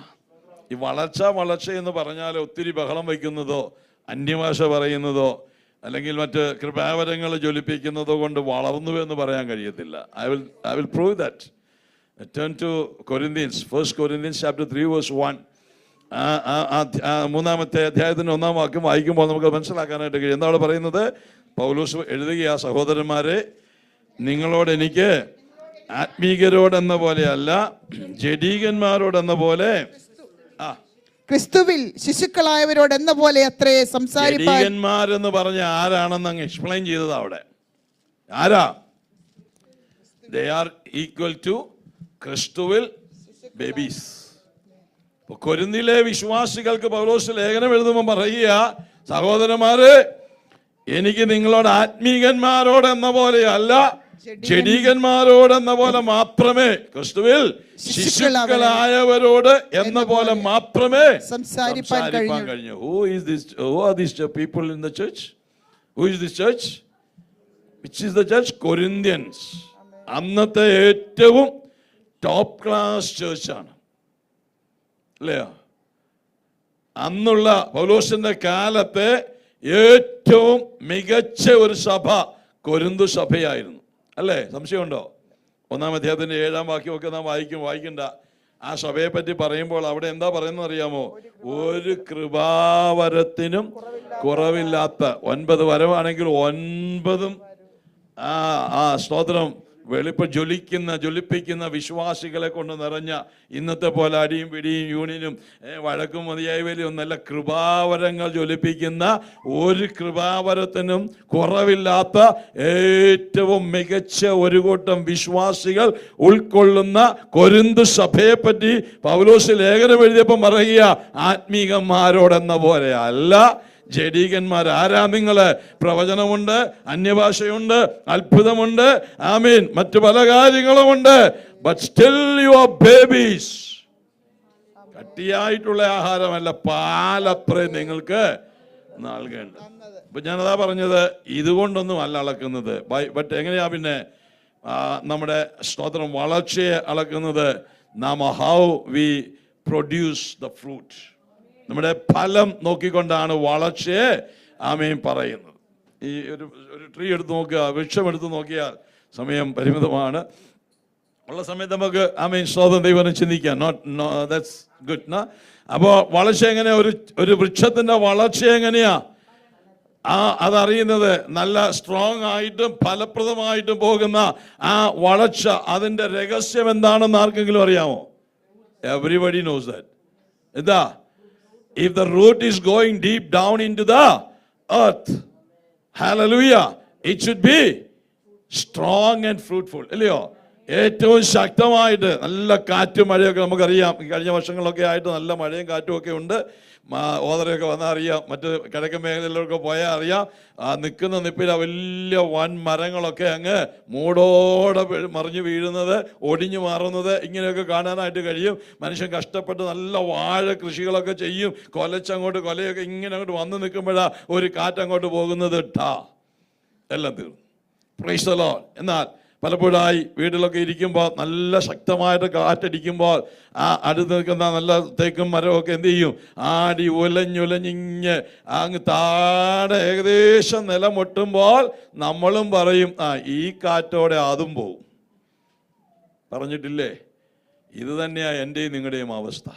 ഈ വളർച്ച എന്ന് പറഞ്ഞാൽ ഒത്തിരി ബഹളം വയ്ക്കുന്നതോ അന്യഭാഷ പറയുന്നതോ അല്ലെങ്കിൽ മറ്റ് കൃപാവരങ്ങൾ ജ്വലിപ്പിക്കുന്നതോ കൊണ്ട് വളർന്നു എന്ന് പറയാൻ കഴിയത്തില്ല. I will prove that. Turn to Corinthians, 1 Corinthians chapter 3 verse 1. 3-ാമത്തെ അധ്യായത്തിന്റെ 1-ാം വാക്യം വായിക്കുമ്പോൾ നമുക്ക് മനസ്സിലാക്കാനായിട്ട് കഴിയും. എന്താണ് പറയുന്നത്? പൗലോസ് എഴുതുകയാ, സഹോദരന്മാരെ, നിങ്ങളോട് എനിക്ക് ആത്മീകരോടെന്ന പോലെയല്ല, ജഡീകന്മാരോടെന്ന പോലെ ക്രിസ്തുവിൽ ശിശുക്കളായവരോട് എന്ന പോലെ അത്രേ സംസാരിപ്പാൻ. ജഡീകന്മാരെന്ന് പറഞ്ഞ ആരാണെന്ന് അങ്ങ് എക്സ്പ്ലെയിൻ ചെയ്തത് അവിടെ. ആരാ? They are equal to ക്രിസ്തുവിൽ ബേബീസ്. കൊരിന്തിലെ വിശ്വാസികൾക്ക് പൗലോസ് ലേഖനം എഴുതുമ്പോൾ പറയുക, സഹോദരന്മാരെ, എനിക്ക് നിങ്ങളോട് ആത്മീകന്മാരോട് എന്ന പോലെ അല്ല, ജഡീകന്മാരോടെന്ന പോലെ മാത്രമേ, ക്രിസ്തുവിൽ ശിശുക്കളായവരോട് എന്ന പോലെ മാത്രമേ സംസാരിപ്പാൻ കഴിഞ്ഞു. Who are these people in the church? Who is this church? Which is the church? Corinthians. അന്നത്തെ ഏറ്റവും ടോപ്പ് ക്ലാസ് ചേർച്ചാണ് അല്ലേ? അന്നുള്ള പൗലോസിന്റെ കാലത്തെ ഏറ്റവും മികച്ച ഒരു സഭ കൊരിന്തു സഭയായിരുന്നു അല്ലേ? സംശയമുണ്ടോ? 1-ാം അധ്യായത്തിന്റെ 7-ാം വാക്യമൊക്കെ നാം വായിക്കണ്ട. ആ സഭയെ പറ്റി പറയുമ്പോൾ അവിടെ എന്താ പറയുന്നത് അറിയാമോ? ഒരു കൃപാവരത്തിനും കുറവില്ലാത്ത 9 വരവാണെങ്കിൽ 9ഉം സ്തോത്രം ജ്വലിപ്പിക്കുന്ന വിശ്വാസികളെ കൊണ്ട് നിറഞ്ഞ, ഇന്നത്തെ പോലെ അടിയും പിടിയും യൂണിയനും വഴക്കും മതിയായവരും ഒന്നല്ല, കൃപാവരങ്ങൾ ജ്വലിപ്പിക്കുന്ന, ഒരു കൃപാവരത്തിനും കുറവില്ലാത്ത ഏറ്റവും മികച്ച ഒരു കൂട്ടം വിശ്വാസികൾ ഉൾക്കൊള്ളുന്ന കൊരിന്ത് സഭയെ പറ്റി പൗലോസ് ലേഖനം എഴുതിയപ്പോൾ പറയുക, ആത്മീകന്മാരോടെന്ന പോലെ അല്ല, ജഡീകന്മാർ. ആരാ നിങ്ങള്? പ്രവചനമുണ്ട്, അന്യഭാഷയുണ്ട്, അത്ഭുതമുണ്ട്, ആമീൻ, മറ്റു പല കാര്യങ്ങളുമുണ്ട്. But still you are babies. കട്ടിയായിട്ടുള്ള ആഹാരമല്ല, പാലത്രേ നിങ്ങൾക്ക് നൽകേണ്ടത്. ഇപ്പൊ ഞാനതാ പറഞ്ഞത്, ഇതുകൊണ്ടൊന്നും അല്ല അളക്കുന്നത്. ബട്ട് എങ്ങനെയാ പിന്നെ നമ്മുടെ സ്തോത്രം വളർച്ചയെ അളക്കുന്നത്? നാം how we produce the fruit, നമ്മുടെ ഫലം നോക്കിക്കൊണ്ടാണ് വളർച്ചയെ ആമേൻ പറയുന്നത്. ഈ ഒരു ട്രീ എടുത്ത് നോക്കുക, വൃക്ഷം എടുത്ത് നോക്കിയാൽ, സമയം പരിമിതമാണ്, ഉള്ള സമയത്ത് നമുക്ക് ആമേൻ സ്തോത്രം ദൈവം ചിന്തിക്കാം. That's good. അപ്പോൾ വളർച്ച എങ്ങനെയാ? ഒരു വൃക്ഷത്തിന്റെ വളർച്ച എങ്ങനെയാ അതറിയുന്നത്? നല്ല സ്ട്രോങ് ആയിട്ടും ഫലപ്രദമായിട്ടും പോകുന്ന ആ വളർച്ച, അതിന്റെ രഹസ്യം എന്താണെന്ന് ആർക്കെങ്കിലും അറിയാമോ? Everybody knows that. എന്താ? If the root is going deep down into the earth, hallelujah, it should be strong and fruitful. അല്ലയോ? ഏറ്റവും ശക്തമായിട്ട് നല്ല കാറ്റും മഴയൊക്കെ നമുക്കറിയാം. കഴിഞ്ഞ വർഷങ്ങളൊക്കെ ആയിട്ട് നല്ല മഴയും കാറ്റും ഒക്കെ ഉണ്ട്. ഓതറയൊക്കെ വന്നാൽ അറിയാം, മറ്റ് കിഴക്കൻ മേഖലയിലൊക്കെ പോയാൽ അറിയാം. നിൽക്കുന്ന നിപ്പിൽ വലിയ വൻ മരങ്ങളൊക്കെ അങ്ങ് മൂടോടെ മറിഞ്ഞു വീഴുന്നത്, ഒടിഞ്ഞു മാറുന്നത്, ഇങ്ങനെയൊക്കെ കാണാനായിട്ട് കഴിയും. മനുഷ്യൻ കഷ്ടപ്പെട്ട് നല്ല വാഴ കൃഷികളൊക്കെ ചെയ്യും, കൊലയൊക്കെ ഇങ്ങനെ അങ്ങോട്ട് വന്ന് നിൽക്കുമ്പോഴാ ഒരു കാറ്റങ്ങോട്ട് പോകുന്നത്, എല്ലാം തീർന്നു. Price the Lord. എന്നാൽ പലപ്പോഴായി വീട്ടിലൊക്കെ ഇരിക്കുമ്പോൾ നല്ല ശക്തമായിട്ട് കാറ്റടിക്കുമ്പോൾ ആ അടുത്ത് നിൽക്കുന്ന നല്ല തേക്കും മരമൊക്കെ എന്ത് ചെയ്യും? ആടി ഉലഞ്ഞുലഞ്ഞിങ്ങ് അങ്ങ് താഴെ ഏകദേശം നിലമൊട്ടുമ്പോൾ നമ്മളും പറയും, ഈ കാറ്റോടെ അതും പോവും. പറഞ്ഞിട്ടില്ലേ? ഇത് തന്നെയാ എൻ്റെയും നിങ്ങളുടെയും അവസ്ഥ.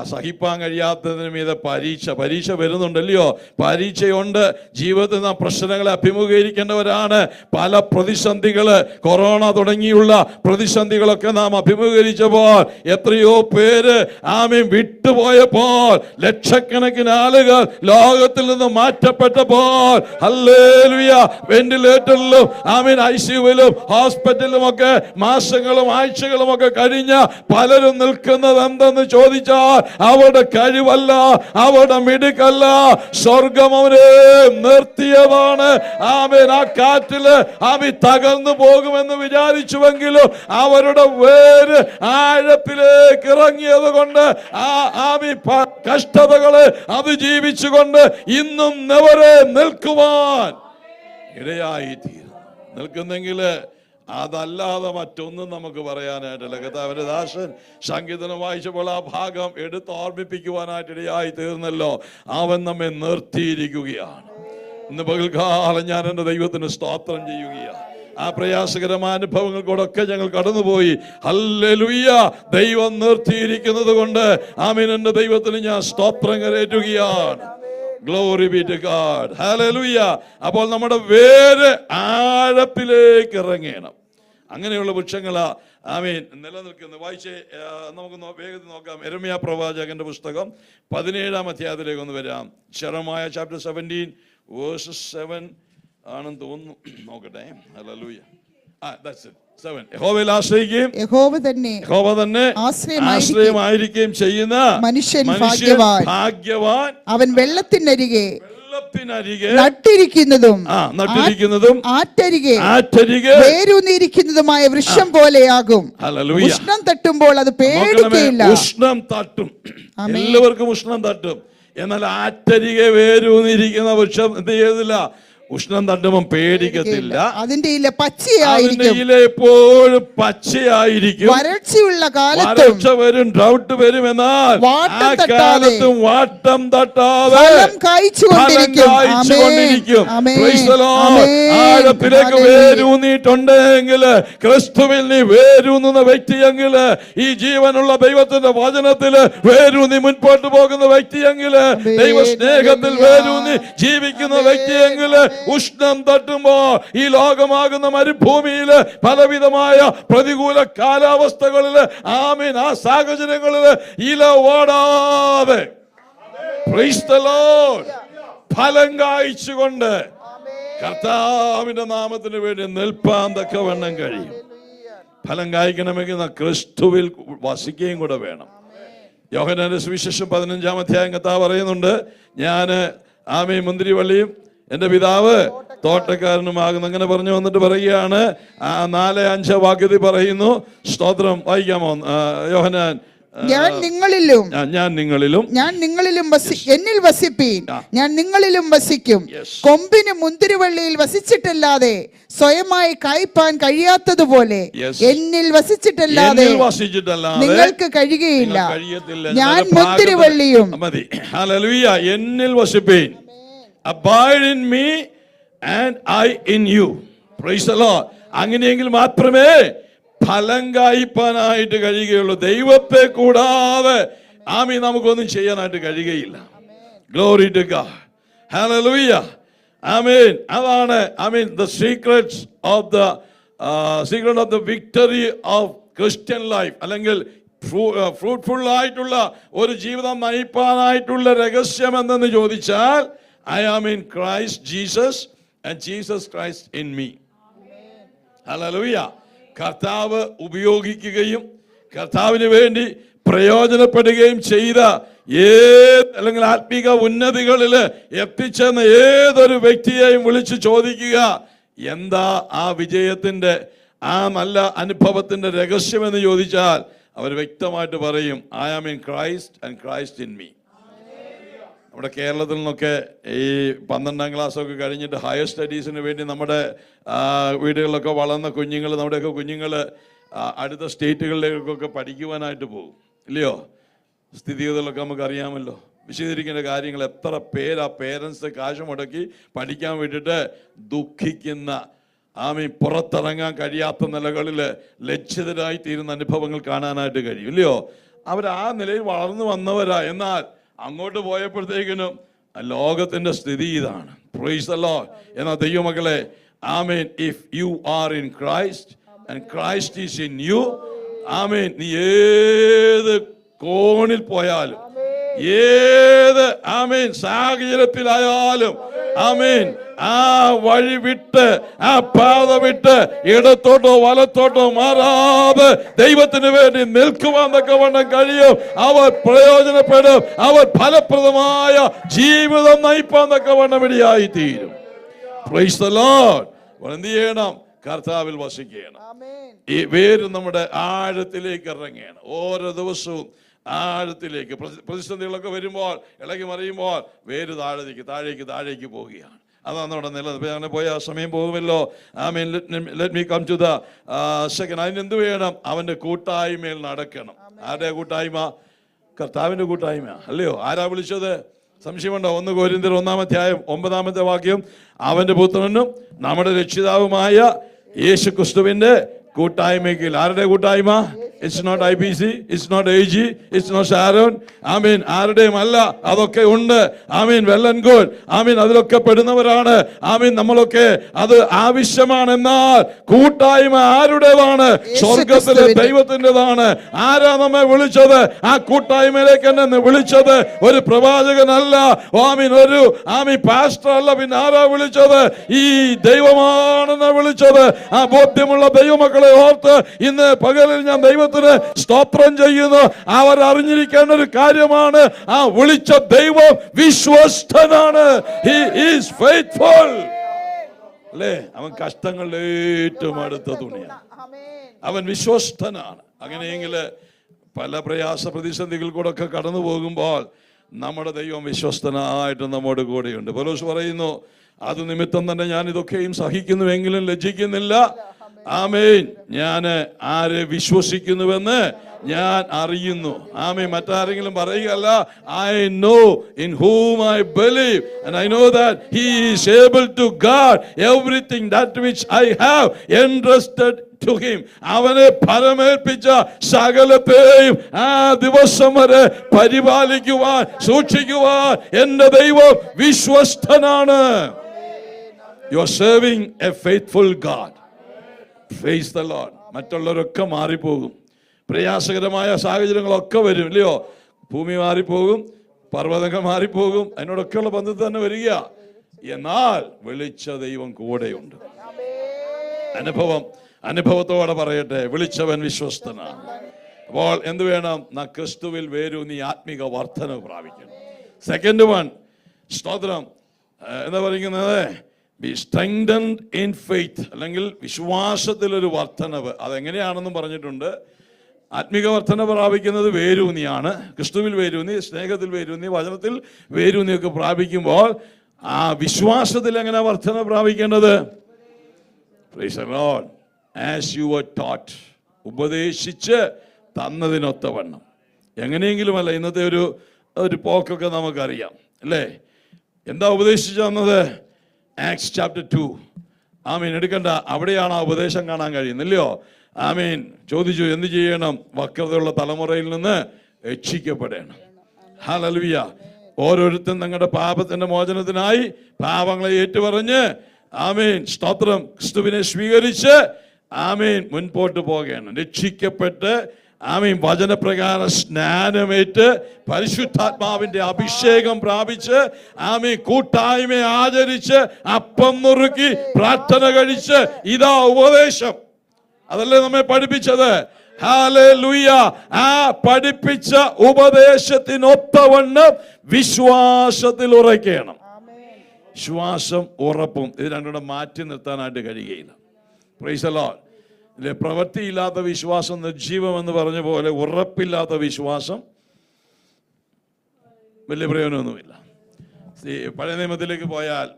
സഹിപ്പാൻ കഴിയാത്തതിന് മീതെ പരീക്ഷ വരുന്നുണ്ടല്ലയോ? പരീക്ഷയുണ്ട്. ജീവിതത്തിൽ നാം പ്രശ്നങ്ങളെ അഭിമുഖീകരിക്കേണ്ടവരാണ്. പല പ്രതിസന്ധികള്, കൊറോണ തുടങ്ങിയുള്ള പ്രതിസന്ധികളൊക്കെ നാം അഭിമുഖീകരിച്ചപ്പോൾ എത്രയോ പേര് ആമീൻ വിട്ടുപോയപ്പോൾ, ലക്ഷക്കണക്കിന് ആളുകൾ ലോകത്തിൽ നിന്ന് മാറ്റപ്പെട്ടപ്പോൾ, ഹല്ലേലൂയ, വെന്റിലേറ്ററിലും ആമീൻ ICUവിലും ഹോസ്പിറ്റലിലുമൊക്കെ മാസങ്ങളും ആഴ്ചകളും ഒക്കെ കഴിഞ്ഞ പലരും നിൽക്കുന്നത് എന്തെന്ന് ചോദിച്ചു, അവരുടെ കഴിവല്ല, അവരുടെ മിടുക്കല്ല, സ്വർഗം അവരെ നിർത്തിയതാണ്. ആമേൻ. ആ കാറ്റില് ആമി തകർന്നു പോകുമെന്ന് വിചാരിച്ചുവെങ്കിലും അവരുടെ വേര് ആഴത്തിലേക്ക് ഇറങ്ങിയത് കൊണ്ട് ആമി കഷ്ടതകളെ അതിജീവിച്ചുകൊണ്ട് ഇന്നും നെവരെ നിൽക്കുവാൻ ഇടയായി തീരും. നിൽക്കുന്നെങ്കിൽ അതല്ലാതെ മറ്റൊന്നും നമുക്ക് പറയാനായിട്ടില്ല. കർത്താവിന്റെ ദാസൻ സംഗീതം വായിച്ചപ്പോൾ ആ ഭാഗം എടുത്ത് ഓർമ്മിപ്പിക്കുവാനായിട്ട് ഇടയായി തീർന്നല്ലോ. അവൻ നമ്മെ നിർത്തിയിരിക്കുകയാണ്. ഇന്ന് പകൽക്കാലം ഞാൻ എൻ്റെ ദൈവത്തിന് സ്തോത്രം ചെയ്യുകയാണ്. ആ പ്രയാസകരമായ അനുഭവങ്ങൾ കൂടൊക്കെ ഞങ്ങൾ കടന്നുപോയി. ഹല്ലേലൂയ, ദൈവം നിർത്തിയിരിക്കുന്നത് കൊണ്ട് ആമീൻ, എൻ്റെ ദൈവത്തിന് ഞാൻ സ്തോത്രം കരേറ്റുകയാണ്. Glory be to God. Hallelujah. അപ്പോൾ നമ്മുടെ വേര് ആഴത്തിലേക്ക് ഇറങ്ങണം. അങ്ങനെയുള്ള വൃക്ഷങ്ങളാ ആമേൻ നിലനിൽക്കുന്നത്. വായിച്ച് നമുക്ക് വേഗത്തിൽ നോക്കാം. യെരമ്യാ പ്രവാചകന്റെ പുസ്തകം 17-ാം അധ്യായത്തിലേക്ക് ഒന്ന് വരാം. ജെറമയ ചാപ്റ്റർ 17 വേഴ്സ് 7 ആണെന്ന് തോന്നുന്നു. നോക്കട്ടെ. ഹല്ലേലൂയ. That's it. 7. യഹോവയിൽ ആശ്രയിക്കുകയും യഹോവ തന്നെ ആശ്രയമായിരിക്കുകയും ചെയ്യുന്ന മനുഷ്യൻ ഭാഗ്യവാൻ. അവൻ വെള്ളത്തിനരികെ നട്ടിരിക്കുന്നതും ആറ്റരികെ വേരൂന്നിരിക്കുന്നതുമായ വൃക്ഷം പോലെയാകും. ഉഷ്ണം തട്ടുമ്പോൾ അത് പേടിക്കയില്ല. ഉഷ്ണം തട്ടും, എല്ലാവർക്കും ഉഷ്ണം തട്ടും. എന്നാൽ ആറ്റരികെ വേരൂന്നിരിക്കുന്ന വൃക്ഷം എന്ത് ചെയ്തില്ല? ഉഷ്ണം തട്ടുമ്പം പേടിക്കത്തില്ല. അതിന്റെ ഇല പച്ചയായിരിക്കും. എപ്പോഴും പച്ചയായിരിക്കും. വരൾച്ചയുള്ള വരൾച്ച വരും, ഡ്രൗട്ട് വരും, എന്നാൽ ആ കാലത്തും വാട്ടം തട്ടാതെ കായ്ച്ചുകൊണ്ടിരിക്കും. ആഴത്തിലേക്ക് വേരൂന്നിട്ടുണ്ടെങ്കിൽ, ക്രിസ്തുവിൽ നീ വേരൂന്നുന്ന വ്യക്തിയെങ്കിൽ, ഈ ജീവനുള്ള ദൈവത്തിന്റെ വചനത്തില് വേരൂന്നി മുൻപോട്ട് പോകുന്ന വ്യക്തിയെങ്കിൽ, ദൈവ സ്നേഹത്തിൽ വേരൂന്നി ജീവിക്കുന്ന വ്യക്തിയെങ്കിൽ, ഉഷ്ണം തട്ടുമ്പോ ഈ ലോകമാകുന്ന മരുഭൂമിയില് പലവിധമായ പ്രതികൂല കാലാവസ്ഥകളില് ആമീൻ ആ സാഹചര്യങ്ങളില് ഇല ഓടാതെ ഫലം കായ്ച്ചുകൊണ്ട് കർത്താവിന്റെ നാമത്തിന് വേണ്ടി നിൽപ്പാൻ തക്കവണ്ണം കഴിയും. ഫലം കായ്ക്കണമെങ്കിൽ ക്രിസ്തുവിൽ വസിക്കുകയും കൂടെ വേണം. യോഹന്നാന്റെ സുവിശേഷം 15-ാം അധ്യായം കർത്താവ് പറയുന്നുണ്ട്, ഞാന് ആമീൻ മുന്തിരിവള്ളിയും എന്റെ പിതാവ് തോട്ടക്കാരനുമാകുന്നു. അങ്ങനെ പറഞ്ഞു വന്നിട്ട് പറയുകയാണ് 4-5 വാക്യത്തിൽ പറയുന്നു. സ്തോത്രം. വായിക്കാമോ യോഹന്നാൻ? ഞാൻ നിങ്ങളിലും എന്നിൽ വസിപ്പീൻ, ഞാൻ നിങ്ങളിലും വസിക്കും. കൊമ്പിന് മുന്തിരിവള്ളിയിൽ വസിച്ചിട്ടല്ലാതെ സ്വയമായി കായ്പാൻ കഴിയാത്തതുപോലെ എന്നിൽ വസിച്ചിട്ടല്ലാതെ നിങ്ങൾക്ക് കഴിയുകയില്ല. ഞാൻ മുന്തിരിവള്ളിയും. ഹല്ലേലൂയ. എന്നിൽ വസിപ്പീൻ. Abide in me and I in you. Praise the Lord. അങ്ങനെയെങ്കിൽ മാത്രമേ ഫലം കായ്പാനായിട്ട് കഴിയുകയുള്ളൂ. ദൈവത്തെ കൂടാതെ ആമീൻ നമുക്കൊന്നും ചെയ്യാനായിട്ട് കഴിയുകയില്ല. Glory to God. Hallelujah. Amen. അതാണ് ആമീൻ the secret of the victory of Christian life. അല്ലെങ്കിൽ ഫ്രൂട്ട്ഫുൾ ആയിട്ടുള്ള ഒരു ജീവിതം നയിപ്പാനായിട്ടുള്ള രഹസ്യം എന്തെന്ന് ചോദിച്ചാൽ, I am in Christ Jesus and Jesus Christ in me. Hallelujah. കർത്താവ് ഉപയോഗിക്കുകയും കർത്താവിന് വേണ്ടി പ്രയോജനപ്പെടുകയും ചെയ്ത അല്ലെങ്കിൽ ആത്മീക ഉന്നതികളിൽ എത്തിച്ചെന്ന ഏതൊരു വ്യക്തിയെയും വിളിച്ച് ചോദിക്കുക, എന്താ ആ വിജയത്തിന്റെ ആ നല്ല അനുഭവത്തിന്റെ രഹസ്യമെന്ന് ചോദിച്ചാൽ അവർ വ്യക്തമായിട്ട് പറയും, I am in Christ and Christ in me. നമ്മുടെ കേരളത്തിൽ നിന്നൊക്കെ ഈ 12ാം ക്ലാസ്സൊക്കെ കഴിഞ്ഞിട്ട് ഹയർ സ്റ്റഡീസിന് വേണ്ടി നമ്മുടെ വീടുകളിലൊക്കെ വളർന്ന കുഞ്ഞുങ്ങൾ, നമ്മുടെയൊക്കെ കുഞ്ഞുങ്ങൾ അടുത്ത സ്റ്റേറ്റുകളിലേക്കൊക്കെ പഠിക്കുവാനായിട്ട് പോകും, ഇല്ലയോ? സ്ഥിതിഗതികളൊക്കെ നമുക്ക് അറിയാമല്ലോ. വിശദീകരിക്കേണ്ട കാര്യങ്ങൾ. എത്ര പേരാ പേരൻസ് കാശ് മുടക്കി പഠിക്കാൻ വേണ്ടിയിട്ട് ദുഃഖിക്കുന്ന, ആമീൻ പുറത്തിറങ്ങാൻ കഴിയാത്ത നിലകളിൽ ലജ്ജിതരായി തീരുന്ന അനുഭവങ്ങൾ കാണാനായിട്ട് കഴിയും, ഇല്ലയോ? അവർ ആ നിലയിൽ വളർന്നു വന്നവരാ. എന്നാൽ അങ്ങോട്ട് പോയപ്പോഴത്തേക്കിനും ലോകത്തിന്റെ സ്ഥിതി ഇതാണ്. Praise the Lord. എന്നാൽ ദൈവമക്കളെ, ആമേൻ, if you are in Christ and Christ is in you, ആമേൻ, നീ ഏത് കോണിൽ പോയാലും, ഏത് ആമേൻ സാഹചര്യത്തിലായാലും, ആമേൻ, ആ വഴി വിട്ട്, ആ പാത വിട്ട് ഇടത്തോട്ടോ വലത്തോട്ടോ മാറാതെ ദൈവത്തിന് വേണ്ടി നിൽക്കുവാൻ തക്കവണ്ണം കഴിയും. അവർ പ്രയോജനപ്പെടും. അവർ ഫലപ്രദമായ ജീവിതം നയിപ്പാൻ തക്കവണ്ണം ഇടയായി തീരും. Price the Lord. എന്ത് ചെയ്യണം? കർത്താവിൽ വസിക്കണം. ഈ വേര് നമ്മുടെ ആഴത്തിലേക്ക് ഇറങ്ങുകയാണ്. ഓരോ ദിവസവും ആഴത്തിലേക്ക്. പ്രതിസന്ധികളൊക്കെ വരുമ്പോൾ, ഇളകി മറിയുമ്പോൾ വേര് താഴേക്ക് പോവുകയാണ്. അതാണ് അവിടെ നിലനിൽപ്പ്. അങ്ങനെ പോയ സമയം പോകുമല്ലോ. ആമേൻ. Let me come to the second. അതിനെന്ത് വേണം? അവന്റെ കൂട്ടായ്മയിൽ നടക്കണം. ആരുടെ കൂട്ടായ്മ? കർത്താവിന്റെ കൂട്ടായ്മ, അല്ലയോ? ആരാ വിളിച്ചത്? സംശയമുണ്ടോ? 1 കൊരിന്ത്യർ 1-ാം അധ്യായം 9-ാമത്തെ വാക്യം, അവന്റെ പുത്രനും നമ്മുടെ രക്ഷിതാവുമായ യേശു ക്രിസ്തുവിന്റെ കൂട്ടായ്മയ്ക്ക്. ആരുടെ കൂട്ടായ്മ? It's not IPC, it's not AG, it's not Sharon. ആമീൻ, ആരുടെയും അല്ല, അതൊക്കെ ഉണ്ട്. ആമീൻ, വെൽ ആൻഡ് ഗുഡ്. ആമീൻ, അതിലൊക്കെ പെടുന്നവരാണ്. ആമീൻ, നമ്മളൊക്കെ അത് ആവശ്യമാണെന്നാൽ കൂട്ടായ്മ ആരുടേതാണ്? സ്വർഗത്തിലെ ദൈവത്തിൻ്റെതാണ്. ആരാ നമ്മെ വിളിച്ചത്? ആ കൂട്ടായ്മയിലേക്ക് എന്നെ വിളിച്ചത് ഒരു പ്രവാചകനല്ല. ആമീൻ പാസ്റ്റർ അല്ല. പിന്നെ ആരാ വിളിച്ചത്? ഈ ദൈവമാണെന്ന് വിളിച്ചത്. ആ ബോധ്യമുള്ള ദൈവമക്കളെ ഓർത്ത് ഇന്ന് പകലിൽ ഞാൻ ദൈവത്തിന് സ്തോത്രം ചെയ്യുന്നു. അവർ അറിഞ്ഞിരിക്കേണ്ട ഒരു കാര്യമാണ്, ആ വിളിച്ച ദൈവം വിശ്വസ്തനാണ്. He is faithful. അല്ലേ? അവൻ കഷ്ടങ്ങളുടെ ഏറ്റവും അടുത്ത തുണിയാണ്. അവൻ വിശ്വസ്തനാണ്. അങ്ങനെയെങ്കിൽ പല പ്രയാസ പ്രതിസന്ധികൾ കൂടെ ഒക്കെ കടന്നു പോകുമ്പോൾ നമ്മുടെ ദൈവം വിശ്വസ്തനായിട്ട് നമ്മോട് കൂടെയുണ്ട്. പൗലോസ് പറയുന്നു, അത് നിമിത്തം തന്നെ ഞാൻ ഇതൊക്കെയും സഹിക്കുന്നുവെങ്കിലും ലജ്ജിക്കുന്നില്ല. ആമേൻ, ഞാൻ ആരെ വിശ്വസിക്കുന്നുവെന്ന് ഞാൻ അറിയുന്നു. ആമേൻ, മറ്റാരെങ്കിലും പറയുകയല്ല. I know in whom I believe and I know that he is able to guard everything that which I have entrusted to him. അവനെ പരമേൽപ്പിച്ച സകലത്തെയും ആ ദിവസം വരെ പരിപാലിക്കുവാൻ, സൂക്ഷിക്കുവാൻ എന്റെ ദൈവം വിശ്വസ്തനാണ്. You are serving a faithful God. Praise the Lord. മറ്റുള്ളവരൊക്കെ മാറിപ്പോകും, പ്രയാസകരമായ സാഹചര്യങ്ങളൊക്കെ വരും, ഇല്ലയോ? ഭൂമി മാറിപ്പോകും, പർവ്വതങ്ങൾ മാറിപ്പോകും, അതിനോടൊക്കെയുള്ള ബന്ധത്തിൽ തന്നെ വരിക. എന്നാൽ വിളിച്ച ദൈവം കൂടെയുണ്ട്. അനുഭവത്തോടെ പറയട്ടെ, വിളിച്ചവൻ വിശ്വസ്തനാണ്. അപ്പോൾ എന്ത് വേണം? ക്രിസ്തുവിൽ വേരൂന്നി ആത്മിക വർധന പ്രാപിക്കണം. സെക്കൻഡ് വൺ, സ്തോത്രം, എന്താ പറയുന്നത്? ബി സ്ട്രെങ്തൻഡ് ഇൻ ഫെയ്ത്ത്, അല്ലെങ്കിൽ വിശ്വാസത്തിലൊരു വർധനവ്. അതെങ്ങനെയാണെന്നും പറഞ്ഞിട്ടുണ്ട്. ആത്മിക വർധന പ്രാപിക്കുന്നത് വേരൂന്നിയാണ്. ക്രിസ്തുവിൽ വേരൂന്നി, സ്നേഹത്തിൽ വേരൂന്നി, വചനത്തിൽ വേരൂന്നിയൊക്കെ പ്രാപിക്കുമ്പോൾ ആ വിശ്വാസത്തിൽ എങ്ങനെ വർധന പ്രാപിക്കേണ്ടത്? Praise the Lord. As you were taught, ഉപദേശിച്ച് തന്നതിനൊത്തവണ്ണം. എങ്ങനെയെങ്കിലുമല്ല, ഇന്നത്തെ ഒരു പോക്കൊക്കെ നമുക്കറിയാം, അല്ലേ? എന്താ ഉപദേശിച്ചു തന്നത്? Acts chapter 2. ആമീൻ, എടുക്കണ്ട, അവിടെയാണ് ആ ഉപദേശം കാണാൻ കഴിയുന്നില്ലയോ? ആമീൻ, ചോദിച്ചു, എന്ത് ചെയ്യണം? വക്രതയുള്ള തലമുറയിൽ നിന്ന് രക്ഷിക്കപ്പെടണം. ഹല്ലേലൂയ. ഓരോരുത്തരും തങ്ങളുടെ പാപത്തിന്റെ മോചനത്തിനായി പാപങ്ങളെ ഏറ്റുപറഞ്ഞ്, ആമീൻ, സ്തോത്രം, ക്രിസ്തുവിനെ സ്വീകരിച്ച്, ആമീൻ, മുൻപോട്ട് പോകണം. രക്ഷിക്കപ്പെട്ട്, ആമീൻ, വചനപ്രകാരം സ്നാനമേറ്റ്, പരിശുദ്ധാത്മാവിന്റെ അഭിഷേകം പ്രാപിച്ച്, ആമീൻ, കൂട്ടായ്മയെ ആചരിച്ച്, അപ്പം നുറുക്കി പ്രാർത്ഥന കഴിച്ച്, ഇതാ ഉപദേശം. അതല്ലേ നമ്മെ പഠിപ്പിച്ചത്? ഹല്ലേലൂയ. ആ പഠിപ്പിച്ച ഉപദേശത്തിനൊത്തവണ്ണം വിശ്വാസത്തിൽ ഉറയ്ക്കണം. വിശ്വാസം, ഉറപ്പും, ഇത് രണ്ടുകൂടെ മാറ്റി നിർത്താനായിട്ട് കഴിയുകയില്ല. Price the Lord. പ്രവൃത്തിയില്ലാത്ത വിശ്വാസം നിർജീവം എന്ന് പറഞ്ഞ പോലെ ഉറപ്പില്ലാത്ത വിശ്വാസം വലിയ പ്രയോജനമൊന്നുമില്ല. പഴയ നിയമത്തിലേക്ക് പോയാൽ,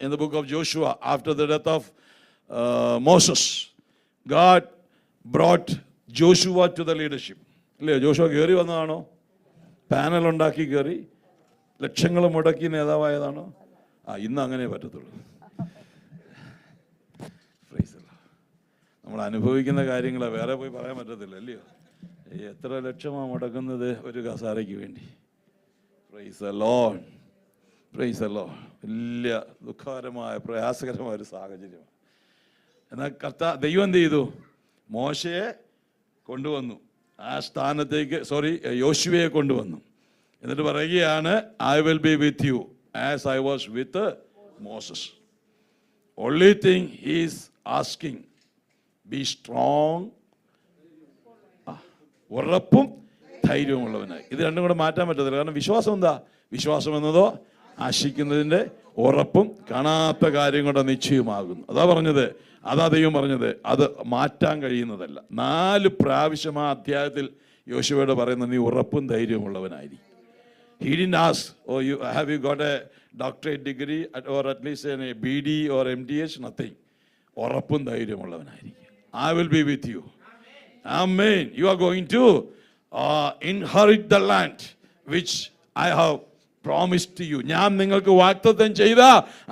in the book of Joshua, after the death of Moses, God brought Joshua to the leadership. അല്ലേ? ജോഷുവ കയറി വന്നതാണോ? പാനൽ ഉണ്ടാക്കി കയറി ലക്ഷങ്ങൾ മുടക്കി നേതാവായതാണോ? ഇന്ന് അങ്ങനെ പറ്റത്തുള്ളൂ. നമ്മൾ അനുഭവിക്കുന്ന കാര്യങ്ങളെ വേറെ പോയി പറയാൻ പറ്റത്തില്ല, അല്ലയോ? എത്ര ലക്ഷമാണ് മുടക്കുന്നത് ഒരു കസാരയ്ക്ക് വേണ്ടി? Price the Lord, praise the Lord. വലിയ ദുഃഖകരമായ, പ്രയാസകരമായ ഒരു സാഹചര്യമാണ്. എന്നാൽ ദൈവം എന്ത് ചെയ്തു? മോശയെ കൊണ്ടുവന്നു ആ സ്ഥാനത്തേക്ക്, യോശുവയെ കൊണ്ടുവന്നു. എന്നിട്ട് പറയുകയാണ്, I will be with you as I was with Moses. Only thing he is asking, be strong. ഉറപ്പും ധൈര്യമുള്ളവനായി. ഇത് രണ്ടും കൂടെ മാറ്റാൻ പറ്റത്തില്ല. കാരണം വിശ്വാസം എന്താ? വിശ്വാസം എന്നതോ ആശിക്കുന്നതിൻ്റെ ഉറപ്പും കാണാത്ത കാര്യം കൊണ്ട് നിശ്ചയമാകുന്നു. അതാ പറഞ്ഞത്, അതാ ദൈവം പറഞ്ഞത്. അത് മാറ്റാൻ കഴിയുന്നതല്ല. 4 പ്രാവശ്യം ആ അധ്യായത്തിൽ യോശുവയോട് പറയുന്നത്, നീ ഉറപ്പും ധൈര്യമുള്ളവനായിരിക്കും. He didn't ask, oh, have you got a doctorate degree or at least a BD or MDH? Nothing. ഉറപ്പും ധൈര്യമുള്ളവനായിരിക്കും. I will be with you. Amen. You are going to inherit the land which I have promised to you. ഞാൻ നിങ്ങൾക്ക് വാഗ്ദത്തം ചെയ്ത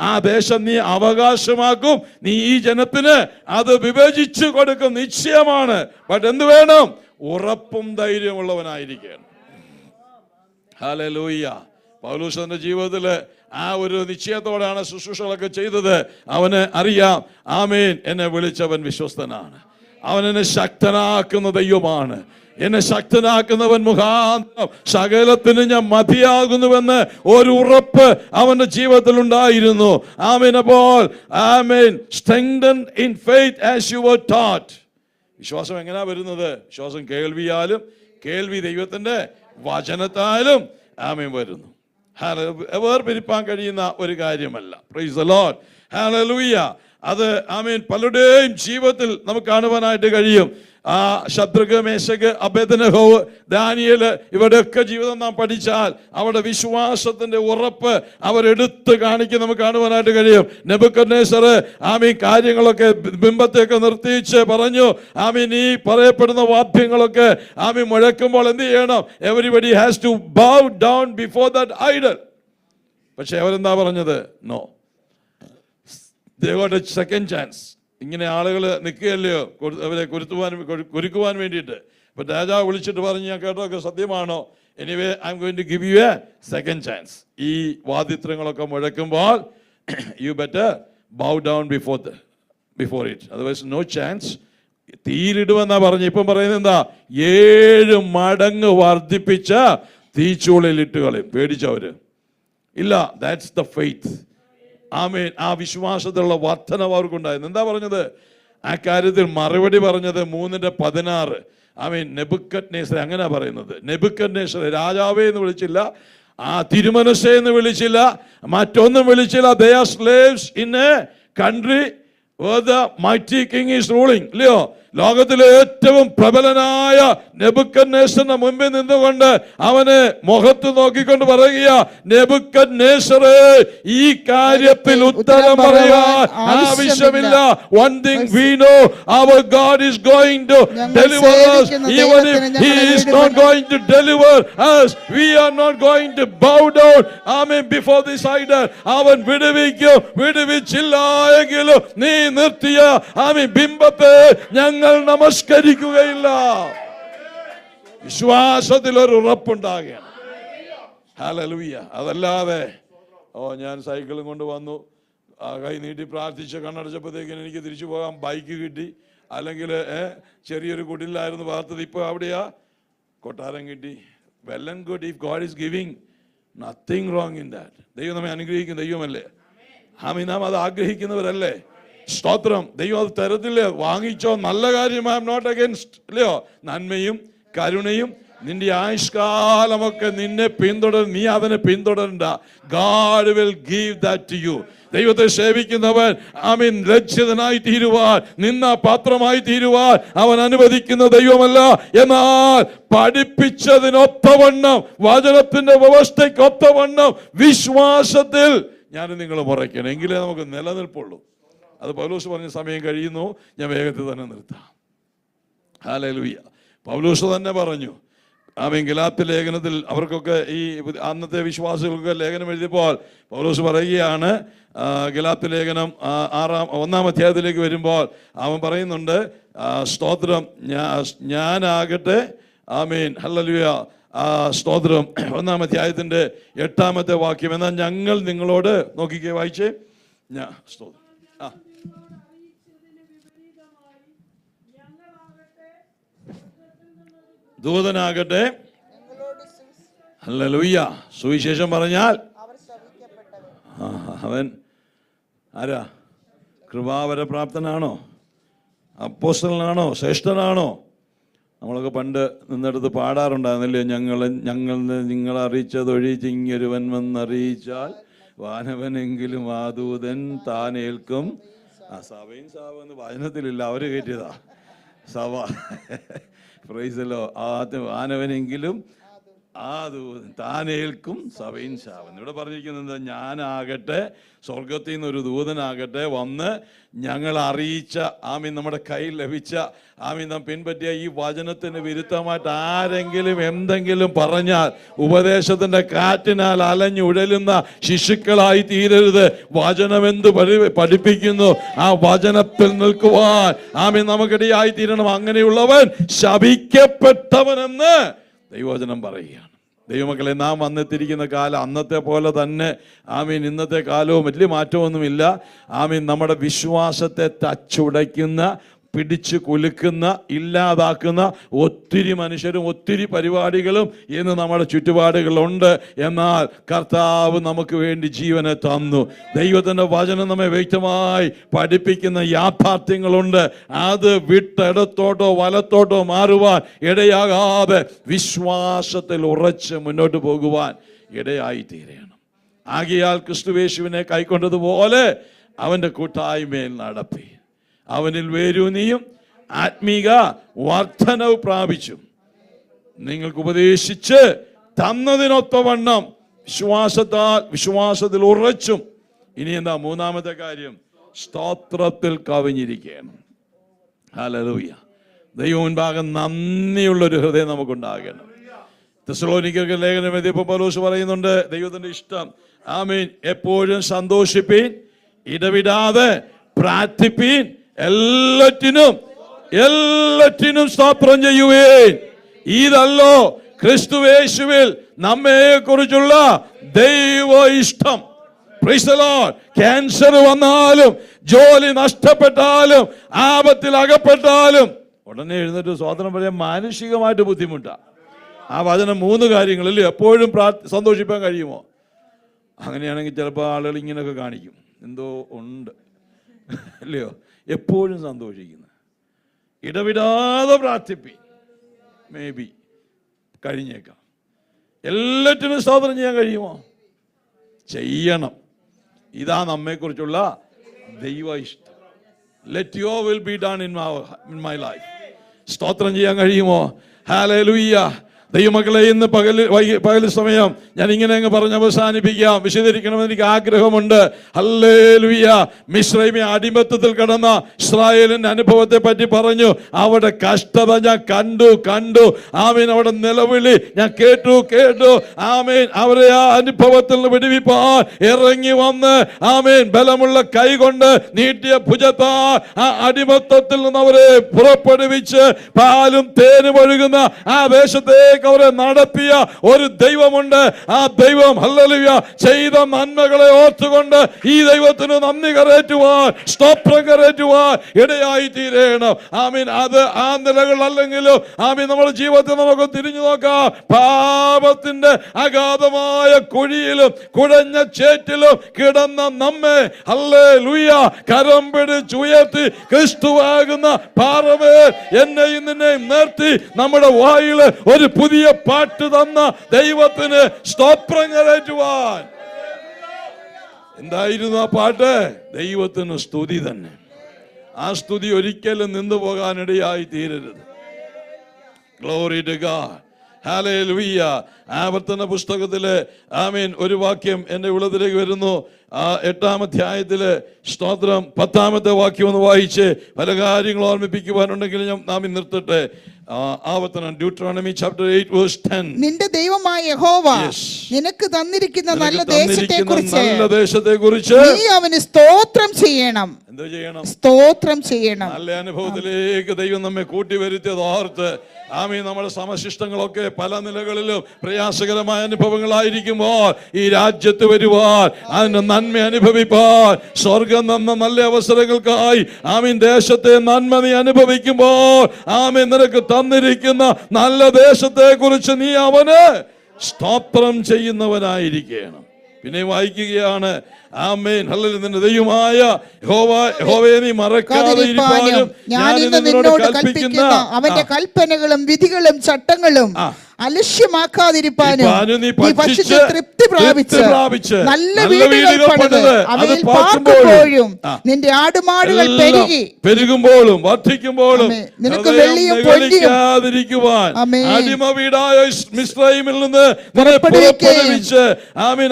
ആ ദേശം നീ അവകാശമാക്കും. നീ ഈ ജനത്തിന് അത് വിഭജിച്ചു കൊടുക്കും, നിശ്ചയമാണ്. ബട്ട് എന്ത് വേണം? ഉറപ്പും ധൈര്യമുള്ളവനായിരിക്കണം. ഹല്ലേലൂയ. പൗലോസിന്റെ ജീവിതത്തിൽ ആ ഒരു നിശ്ചയത്തോടെയാണ് ശുശ്രൂഷകളൊക്കെ ചെയ്തത്. അവന് അറിയാം, ആമേൻ, എന്നെ വിളിച്ചവൻ വിശ്വസ്തനാണ്, അവൻ എന്നെ ശക്തനാക്കുന്ന ദൈവമാണ്, എന്നെ ശക്തനാക്കുന്നവൻ മുഖാന്തരം സകലത്തിന് ഞാൻ മതിയാകുന്നുവെന്ന് ഒരു ഉറപ്പ് അവന്റെ ജീവിതത്തിൽ ഉണ്ടായിരുന്നു. ആമേൻ. അപ്പോൾ ആമേൻ, strengthened in faith as you were taught. വിശ്വാസം എങ്ങനെയാ വരുന്നത്? വിശ്വാസം കേൾവിയാലും, കേൾവി ദൈവത്തിന്റെ വചനത്താലും ആമേൻ വരുന്നു. വേർപിരിപ്പാൻ കഴിയുന്ന ഒരു കാര്യമല്ല. Price the Lord. ഹല്ലേലൂയ. അത് ആമേൻ പലരുടെയും ജീവിതത്തിൽ നമുക്ക് കാണുവാനായിട്ട് കഴിയും. ആ ശദ്രക്, മേശക്, അബേദ്നെഗോ, ദാനിയേൽ, ഇവരുടെയൊക്കെ ജീവിതം നാം പഠിച്ചാൽ അവരുടെ വിശ്വാസത്തിന്റെ ഉറപ്പ് അവരെടുത്ത് കാണിക്കാൻ നമുക്ക് കാണുവാനായിട്ട് കഴിയും. നെബൂഖദ്നേസർ ആമീൻ കാര്യങ്ങളൊക്കെ ബിംബത്തെയൊക്കെ നിർത്തിച്ച് പറഞ്ഞു, ആമീൻ ഈ പറയപ്പെടുന്ന വാദ്യങ്ങളൊക്കെ ആമീൻ മുഴക്കുമ്പോൾ എന്ത് ചെയ്യണം? Everybody has to bow down before that idol. പക്ഷെ അവരെന്താ പറഞ്ഞത്? No, they got a second chance. ഇങ്ങനെ ആളുകൾ നിൽക്കുകയല്ലയോ അവരെ കുരുക്കുവാൻ വേണ്ടിയിട്ട്. അപ്പൊ രാജാവ് വിളിച്ചിട്ട് പറഞ്ഞു, ഞാൻ കേട്ടൊക്കെ സത്യമാണോ? Anyway I'm going to give you a second chance. ഈ വാദിത്രങ്ങളൊക്കെ മുഴക്കുമ്പോൾ you better bow down before it, otherwise no chance. തീയിലിടുമെന്നാ പറഞ്ഞു. ഇപ്പം പറയുന്നത് എന്താ? 7 മടങ്ങ് വർദ്ധിപ്പിച്ച തീച്ചൂളയിലിട്ട് കളയും. പേടിച്ചവര് ഇല്ല. That's the faith. ആമേൻ. ആ വിശ്വാസത്തിലുള്ള വർധനവ് അവർക്കുണ്ടായിരുന്നു. എന്താ പറഞ്ഞത്? ആ കാര്യത്തിൽ മറുപടി പറഞ്ഞത് 3:16. ആമേൻ. നെബൂഖദ്നേസർ അങ്ങനെ പറയുന്നത്. നെബൂഖദ്നേസർ രാജാവേ എന്ന് വിളിച്ചില്ല, ആ തിരുമനസ്സേ എന്ന് വിളിച്ചില്ല, മറ്റൊന്നും വിളിച്ചില്ല. They are slaves in a country where the mighty king is ruling. ഇല്ലയോ? ലോകത്തിലെ ഏറ്റവും പ്രബലനായ നെബൂഖദ്നേസറിന്റെ മുമ്പിൽ നിന്നുകൊണ്ട് അവന് മുഖത്ത് നോക്കിക്കൊണ്ട് പറയുക, നെബൂഖദ്നേസറേ, ഈ കാര്യത്തിൽ ഉത്തരം പറയാൻ ആവശ്യമില്ല. One thing we know, our God is going to deliver us. Even if He is not going to deliver us, we are not going to bow down, amen, before this idol. അവൻ വിടുവിക്കും. വിടുവിച്ചില്ല എങ്കിലും നീ നിർത്തിയ ആമേൻ ബിംബത്തെ ഞങ്ങൾ നമസ്കരിക്കുകയില്ല. വിശ്വാസത്തിൽ ഒരു ഉറപ്പുണ്ടാകണം. Hallelujah. അതല്ലാതെ ഞാൻ സൈക്കിളും കൊണ്ട് വന്നു, കൈ നീട്ടി പ്രാർത്ഥിച്ച് കണ്ണടച്ചപ്പോഴത്തേക്കിന് എനിക്ക് തിരിച്ചു പോകാൻ ബൈക്ക് കിട്ടി, അല്ലെങ്കിൽ ചെറിയൊരു കുടിലായിരുന്നു പാർത്തത്, ഇപ്പൊ അവിടെയാ കൊട്ടാരം കിട്ടി. Well and good if God is giving, nothing wrong in that. ദൈവം നമ്മെ അനുഗ്രഹിക്കുന്ന ദൈവമല്ലേ? ആമീൻ. നാം അത് ആഗ്രഹിക്കുന്നവരല്ലേ? സ്തോത്രം. ദൈവം അത് തരത്തില്ലേ? വാങ്ങിച്ചോ, നല്ല കാര്യം. ഐ ആം നോട്ട് അഗൈൻസ്റ്റ്, ഇല്ലയോ? നന്മയും കരുണയും നിന്റെ ആയുഷ്കാലമൊക്കെ നിന്നെ പിന്തുടരും. നീ അവനെ പിന്തുടരണ്ട. God will give that to you. ദൈവത്തെ സേവിക്കുന്നവൻ ആമീൻ ലജ്ജിതനായി തീരുവാൻ, നിന്ന പാത്രമായി തീരുവാൻ അവൻ അനുവദിക്കുന്ന ദൈവമല്ല. എന്നാൽ പഠിപ്പിച്ചതിനൊത്തവണ്ണം, വചനത്തിന്റെ വ്യവസ്ഥയ്ക്കൊത്തവണ്ണം വിശ്വാസത്തിൽ ഞാൻ നിങ്ങൾ മുറയ്ക്കണം, എങ്കിലേ നമുക്ക് നിലനിൽപ്പുള്ളൂ. അത് പൗലോസ് പറഞ്ഞ സമയം കഴിയുന്നു, ഞാൻ വേഗത്തിൽ തന്നെ നിർത്താം. ഹല്ലേലൂയ. പൗലോസ് തന്നെ പറഞ്ഞു. ആമേൻ. ഗലാത്യ ലേഖനത്തിൽ അവർക്കൊക്കെ ഈ അന്നത്തെ വിശ്വാസികൾക്ക് ലേഖനം എഴുതിയപ്പോൾ പൗലോസ് പറയുകയാണ്, ഗലാത്യ ലേഖനം 1-ാം അധ്യായത്തിലേക്ക് വരുമ്പോൾ അവൻ പറയുന്നുണ്ട്, സ്തോത്രം, ഞാനാകട്ടെ, ആമേൻ, ഹല്ലേലൂയ, സ്തോത്രം, 1-ാം അധ്യായത്തിന്റെ 8-ാമത്തെ വാക്യം, എന്നാൽ ഞങ്ങൾ നിങ്ങളോട്, നോക്കിക്കേ, വായിച്ചേ, സ്തോത്രം, ദൂതനാകട്ടെ, ഹല്ലേലൂയ, സുവിശേഷം പറഞ്ഞാൽ അവൻ ആരാ? കൃപാവരപ്രാപ്തനാണോ? അപ്പോസ്തലനാണോ? ശ്രേഷ്ഠനാണോ? നമ്മളൊക്കെ പണ്ട് നിന്നെടുത്ത് പാടാറുണ്ടായിരുന്നില്ലേ? നിങ്ങൾ അറിയിച്ചതൊഴിച്ച് ഇങ്ങൊരുവൻ വന്നറിയിച്ചാൽ വാനവനെങ്കിലും ആ ദൂതൻ താനേൽക്കും. സഭയും സാവെന്ന് വചനത്തിലില്ല, അവര് കയറ്റിയതാ സഭ. പ്രൈസല്ലോ. വാനവനെങ്കിലും ആ ദൂതൻ താനേൽക്കും സഭയും ശാപം. ഇവിടെ പറഞ്ഞിരിക്കുന്നത് ഞാനാകട്ടെ സ്വർഗത്തിൽ നിന്ന് ഒരു ദൂതനാകട്ടെ വന്ന് ഞങ്ങൾ അറിയിച്ച നമ്മുടെ കയ്യിൽ ലഭിച്ച നാം പിൻപറ്റിയ ഈ വചനത്തിന് വിരുദ്ധമായിട്ട് ആരെങ്കിലും എന്തെങ്കിലും പറഞ്ഞാൽ ഉപദേശത്തിന്റെ കാറ്റിനാൽ അലഞ്ഞുഴലുന്ന ശിശുക്കളായി തീരരുത്. വചനമെന്ത് പഠിപ്പിക്കുന്നു ആ വചനത്തിൽ നിൽക്കുവാൻ നമുക്കിടയായി തീരണം. അങ്ങനെയുള്ളവൻ ശപിക്കപ്പെട്ടവനെന്ന് ദൈവവചനം പറയുകയാണ്. ദൈവമക്കളെ, നാം വന്നെത്തിയിരിക്കുന്ന കാലം അന്നത്തെ പോലെ തന്നെ ഇന്നത്തെ കാലവും വലിയ മാറ്റമൊന്നുമില്ല. നമ്മുടെ വിശ്വാസത്തെ തച്ചുടയ്ക്കുന്ന, പിടിച്ചു കുലുക്കുന്ന, ഇല്ലാതാക്കുന്ന ഒത്തിരി മനുഷ്യരും ഒത്തിരി പരിപാടികളും ഇന്ന് നമ്മുടെ ചുറ്റുപാടുകളുണ്ട്. എന്നാൽ കർത്താവ് നമുക്ക് വേണ്ടി ജീവനെ തന്നു. ദൈവത്തിൻ്റെ വചനം നമ്മെ വ്യക്തമായി പഠിപ്പിക്കുന്ന യാഥാർത്ഥ്യങ്ങളുണ്ട്. അത് വിട്ടിടത്തോട്ടോ വലത്തോട്ടോ മാറുവാൻ ഇടയാകാതെ വിശ്വാസത്തിൽ ഉറച്ച് മുന്നോട്ട് പോകുവാൻ ഇടയായി തീരണം. ആകയാൽ ക്രിസ്തുയേശുവിനെ കൈക്കൊണ്ടതുപോലെ അവൻ്റെ കൂട്ടായ്മയിൽ നടപ്പി, അവനിൽ വേരൂന്നിയും ആത്മീക വർധനവ് പ്രാപിച്ചും നിങ്ങൾക്ക് ഉപദേശിച്ച് തന്നതിനൊത്തവണ്ണം വിശ്വാസത്തിൽ ഉറച്ചും. ഇനി എന്താ മൂന്നാമത്തെ കാര്യം? സ്തോത്രത്തിൽ കവിഞ്ഞിരിക്കണം. ഹല്ലേലൂയ. ദൈവം മുൻപാകെ നന്ദിയുള്ളൊരു ഹൃദയം നമുക്കുണ്ടാകണം. തെസ്സലോനിക്കർക്ക് ലേഖനം എഴുതിയപ്പോൾ പൗലോസ് പറയുന്നുണ്ട്, ദൈവത്തിന്റെ ഇഷ്ടം എപ്പോഴും സന്തോഷിപ്പീൻ, ഇടവിടാതെ പ്രാർത്ഥിപ്പീൻ, എല്ലാറ്റിനും സ്തോത്രം ചെയ്യുവേൻ. ഇതല്ലോ ക്രിസ്തുയേശുവിൽ നമ്മെ കുറിച്ചുള്ള ദൈവ ഇഷ്ടം. Price the Lord. ക്യാൻസർ വന്നാലും, ജോലി നഷ്ടപ്പെട്ടാലും, ആപത്തിൽ അകപ്പെട്ടാലും ഉടനെ എഴുന്നേറ്റ് സ്തോത്രം പറയാൻ മാനുഷികമായിട്ട് ബുദ്ധിമുട്ടാണ്. ആ വചനം 3 കാര്യങ്ങളില്ലേ എപ്പോഴും സന്തോഷിപ്പാൻ കഴിയുമോ? അങ്ങനെയാണെങ്കിൽ ചിലപ്പോൾ ആളുകൾ ഇങ്ങനെയൊക്കെ കാണിക്കും, എന്തോ ഉണ്ട് അല്ലയോ. എപ്പോഴും സന്തോഷിക്കുന്നു, ഇടവിടാതെ പ്രാർത്ഥിപ്പി, മേ ബി കഴിഞ്ഞേക്കാം. എല്ലാറ്റിനും സ്തോത്രം ചെയ്യാൻ കഴിയുമോ? ചെയ്യണം. ഇതാ നമ്മെക്കുറിച്ചുള്ള ദൈവ ഇഷ്ടം. Let your will be done in my life. സ്തോത്രം ചെയ്യാൻ കഴിയുമോ? ഹല്ലേലൂയ. ദൈവമക്കളെ, ഇന്ന് പകൽ സമയം ഞാൻ ഇങ്ങനെ അങ്ങ് പറഞ്ഞ് അവസാനിപ്പിക്കാം. വിശദീകരിക്കണമെന്ന് എനിക്ക് ആഗ്രഹമുണ്ട്. ഹല്ലേലൂയ. മിസ്രൈമി അടിമത്തത്തിൽ കിടന്ന ഇസ്രായേലിന്റെ അനുഭവത്തെ പറ്റി പറഞ്ഞു. അവിടെ കഷ്ടത ഞാൻ കണ്ടു. അവിടെ നിലവിളി ഞാൻ കേട്ടു. അവരെ ആ അനുഭവത്തിൽ നിന്ന് വിടുവിപ്പാൻ ഇറങ്ങി വന്ന് ബലമുള്ള കൈ കൊണ്ട് നീട്ടിയ ഭുജത്താൽ ആ അടിമത്തത്തിൽ നിന്ന് അവരെ പുറപ്പെടുവിച്ച് പാലും തേനും ഒഴുകുന്ന ആ ദേശത്തേക്ക് അവരെ നടത്തിയ ഒരു ദൈവമുണ്ട്. ആ ദൈവം ഹല്ലേലൂയ ചെയ്ത നന്മകളെ ഓർത്തുകൊണ്ട് ഈ ദൈവത്തിന് നന്ദി കരേറ്റുവാൻ, സ്തോത്രം കരേറ്റുവാൻ ഇടയായി തീരണം. അത് ആ നിലകളല്ലെങ്കിലും നമ്മുടെ ജീവിതത്തിൽ നമുക്ക് തിരിഞ്ഞു നോക്കാം. പാപത്തിന്റെ അഗാധമായ കുഴിയിലും കുഴഞ്ഞ ചേറ്റിലും കിടന്ന നമ്മെ ഹല്ലേലൂയ കരം പിടിച്ചുയർത്തി ക്രിസ്തുവാകുന്ന പാറമേൽ എന്നെയും നിന്നെയും നിർത്തി നമ്മുടെ വായിൽ ഒരു പുതിയ പാട്ട് തന്ന ദൈവത്തിന് സ്തോത്രം കരേറ്റുവാൻ. എന്തായിരുന്നു ആ പാട്ട്? ദൈവത്തിന് സ്തുതി തന്നെ. ആ സ്തുതി ഒരിക്കലും നിന്നു പോകാനിടയായി തീരരുത്. Glory to God. ഹല്ലേലൂയ. ആവർത്തന പുസ്തകത്തിലെ ഒരു വാക്യം എന്റെ ഉള്ളതിലേക്ക് വരുന്നു. 8-ാം അധ്യായത്തില് സ്തോത്രം 10-ാമത്തെ വാക്യം ഒന്ന് വായിച്ച് പല കാര്യങ്ങൾ ഓർമ്മിപ്പിക്കുവാനുണ്ടെങ്കിൽ നാം നിർത്തട്ടെ. ആവർത്തനം Deuteronomy chapter 8 verse 10. നിന്റെ ദൈവമായ യഹോവ നിനക്ക് തന്നിരിക്കുന്ന നല്ല ദേശത്തെക്കുറിച്ച് നീ അവന് സ്തോത്രം ചെയ്യണം. എന്തോ ചെയ്യണം? സ്തോത്രം ചെയ്യണം. നല്ല അനുഭവത്തിലേക്ക് ദൈവം നമ്മെ കൂട്ടിവരുത്തിയത് ഓർത്ത് നമ്മുടെ സമശിഷ്ടങ്ങളൊക്കെ പല നിലകളിലും പ്രയാസകരമായ അനുഭവങ്ങളായിരിക്കുമ്പോൾ ഈ രാജ്യത്ത് വരുവാൻ, അതിന്റെ നന്മ അനുഭവിപ്പാൻ, സ്വർഗം തന്ന നല്ല അവസരങ്ങൾക്കായി ദേശത്തെ നന്മ നീ അനുഭവിക്കുമ്പോൾ നിനക്ക് തന്നിരിക്കുന്ന നല്ല ദേശത്തെ കുറിച്ച് നീ അവന് സ്തോത്രം ചെയ്യുന്നവനായിരിക്കണം. പിന്നെ വായിക്കുകയാണ് നിന്റെ ദൈവമായ യഹോവയെ നീ മറക്കാതെ ഇരിപ്പാനും ഞാൻ ഇന്ന് നിന്നോട് കൽപ്പിക്കുന്ന അവന്റെ കൽപ്പനകളും വിധികളും ചട്ടങ്ങളും അലക്ഷ്യമാക്കാതിരിപ്പാനും നീ നീ ഭക്ഷിച്ച് തൃപ്തി പ്രാപിച്ച് പ്രാപിച്ച് നല്ല വീടുകൾ പണിത് അവയിൽ പാർക്കുമ്പോഴും നിന്റെ ആടുമാടുകൾ പെരുകുമ്പോഴും വർദ്ധിക്കുമ്പോഴും നിനക്ക് വെള്ളിയും പൊന്നിയും അടിമ വീടായ മിസ്രയീമിൽ നിന്ന് പുറപ്പെടുവിച്ച്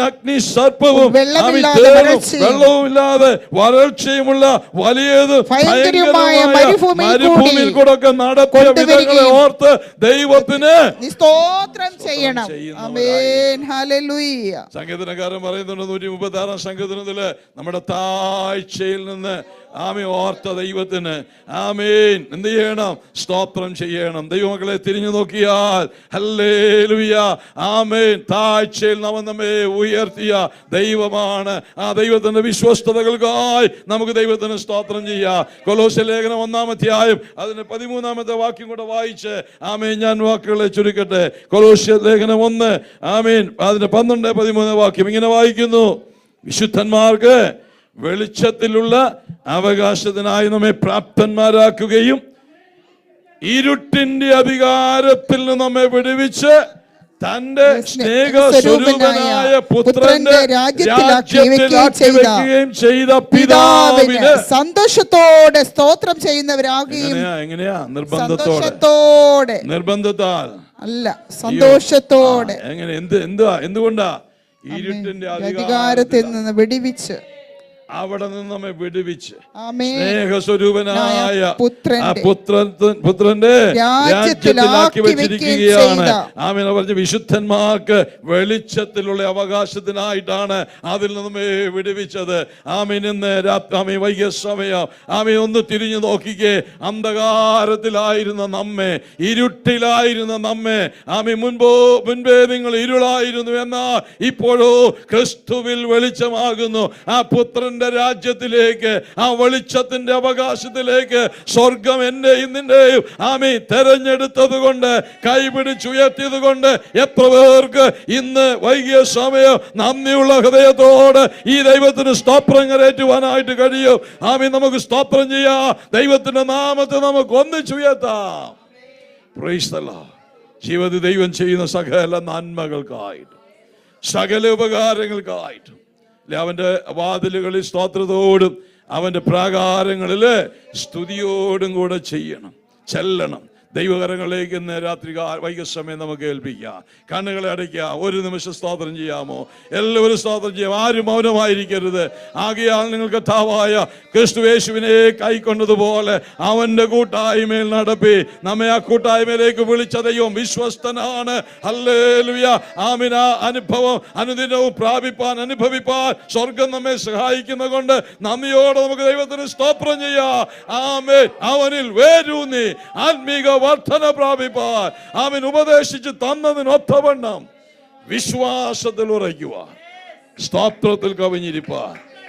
അഗ്നി സർപ്പവും വെള്ളവുമില്ലാതെ വരൾച്ചയുമുള്ള വലിയത് ഭയങ്കരമായ മരുഭൂമിയിൽ കൂടെ നടത്തിയ വിധങ്ങളെ ഓർത്ത് ദൈവത്തിന് സ്തോത്രം ചെയ്യണം. ആമേൻ. ഹല്ലേലൂയ. സങ്കീർത്തനക്കാരൻ പറയുന്നുണ്ട് 136 സങ്കീർത്തനത്തില് നമ്മുടെ താഴ്ചയിൽ നിന്ന് ഓർത്ത ദൈവത്തിന് എന്ത് ചെയ്യണം? സ്തോത്രം ചെയ്യണം. ദൈവമക്കളെ തിരിഞ്ഞു നോക്കിയാൽ ഹല്ലേലൂയ താഴ്ചയിൽ നമ്മെ ഉയർത്തിയ ദൈവമാണ്. ആ ദൈവത്തിന്റെ വിശ്വസ്തതകൾക്കായി നമുക്ക് ദൈവത്തിന് സ്തോത്രം ചെയ്യാം. കൊലോസ്യ ലേഖനം 1-ാം അധ്യായം അതിന് 13-ാമത്തെ വാക്യം കൂടെ വായിച്ച് ഞാൻ വാക്കുകളെ ചുരുക്കട്ടെ. കൊലോസ്യ ലേഖനം 1 അതിന് 12-13 വാക്യം ഇങ്ങനെ വായിക്കുന്നു: വിശുദ്ധന്മാർക്ക് വെളിച്ചത്തിലുള്ള അവകാശത്തിനായി നമ്മെ പ്രാപ്തന്മാരാക്കുകയും ഇരുട്ടിന്റെ അധികാരത്തിൽ നിന്ന് നമ്മെ വിടുവിച്ച് തന്റെ സ്നേഹസ്വരൂപനായ പുത്രന്റെ രാജ്യത്തിലാക്കി വെക്കുകയും ചെയ്ത പിതാവിന് സന്തോഷത്തോടെ സ്തോത്രം ചെയ്യുന്നവരാകുകയും. എങ്ങനെയാ? നിർബന്ധത്താൽ അല്ല, സന്തോഷത്തോടെ. എങ്ങനെ? എന്തുകൊണ്ടാ? ഇരുട്ടിന്റെ അധികാരത്തിൽ നിന്ന് വിടുവിച്ച് അവിടെ നിന്ന് നമ്മെ വിടുവിച്ച് സ്നേഹസ്വരൂപനായ പുത്രന്റെ രാജ്യത്തിലാക്കി വെച്ചിരിക്കുകയാണ്. പറഞ്ഞ വിശുദ്ധന്മാർക്ക് വെളിച്ചത്തിലുള്ള അവകാശത്തിനായിട്ടാണ് അതിൽ നമ്മെ വിടുവിച്ചത്. ഇന്ന് വൈകിയ സമയം ഒന്ന് തിരിഞ്ഞു നോക്കിക്കേ. അന്ധകാരത്തിലായിരുന്ന നമ്മെ, ഇരുട്ടിലായിരുന്ന നമ്മെ മുൻപേ നിങ്ങൾ ഇരുളായിരുന്നു, എന്നാൽ ഇപ്പോഴോ ക്രിസ്തുവിൽ വെളിച്ചമാകുന്നു. ആ പുത്രൻ രാജ്യത്തിലേക്ക്, ആ വെളിച്ചത്തിന്റെ അവകാശത്തിലേക്ക് സ്വർഗം എന്റെയും നിന്റെയും തെരഞ്ഞെടുത്തത് കൊണ്ട്, കൈപിടിച്ചുയർത്തിയത് കൊണ്ട് എത്ര പേർക്ക് ഇന്ന് വൈകിയ സമയം നന്ദിയുള്ള ഹൃദയത്തോട് ഈ ദൈവത്തിന് സ്തോത്രം കരേറ്റുവാനായിട്ട് കഴിയും. നമുക്ക് സ്തോത്രം ചെയ്യാം. ദൈവത്തിന്റെ നാമത്തെ നമുക്ക് ഒന്നിച്ചുയർത്താം. Price the Lord. ജീവിതത്തിൽ ദൈവം ചെയ്യുന്ന സകല നന്മകൾക്കായിട്ടും സകല ഉപകാരങ്ങൾക്കായിട്ടും അവന്റെ വാതിലുകളിൽ സ്തോത്രത്തോടും അവന്റെ പ്രാകാരങ്ങളിൽ സ്തുതിയോടും കൂടെ ചെല്ലണം. ദൈവകരങ്ങളിലേക്ക് ഇന്ന് രാത്രി വൈകിയ സമയം നമുക്ക് ഏൽപ്പിക്കാം. കണ്ണുകളെ അടയ്ക്കാം. ഒരു നിമിഷം സ്തോത്രം ചെയ്യാമോ? എല്ലാവരും സ്തോത്രം ചെയ്യാം. ആരും മൗനമായിരിക്കരുത്. ആകയാൽ നിങ്ങൾ കർത്താവായ ക്രിസ്തുയേശുവിനെ കൈക്കൊണ്ടതുപോലെ അവന്റെ കൂട്ടായ്മയിൽ നടപ്പി. നമ്മെ ആ കൂട്ടായ്മയിലേക്ക് വിളിച്ച ദൈവം വിശ്വസ്തനാണ്. ഹല്ലേലൂയ. അനുഭവം അനുദിനവും അനുഭവിപ്പാൻ സ്വർഗം നമ്മെ സഹായിക്കുന്ന കൊണ്ട് നന്ദിയോടെ നമുക്ക് ദൈവത്തിന് സ്തോത്രം ചെയ്യാം. അവനിൽ വേരൂന്നി ആത്മീക വർധന പ്രാപിപ്പാൻ ഉപദേശിച്ച് തന്നതിനൊത്തവണ്ണം വിശ്വാസത്തിൽ ഉറയ്ക്കുവാൻ, സ്തോത്രത്തിൽ കവിഞ്ഞിരിപ്പാൻ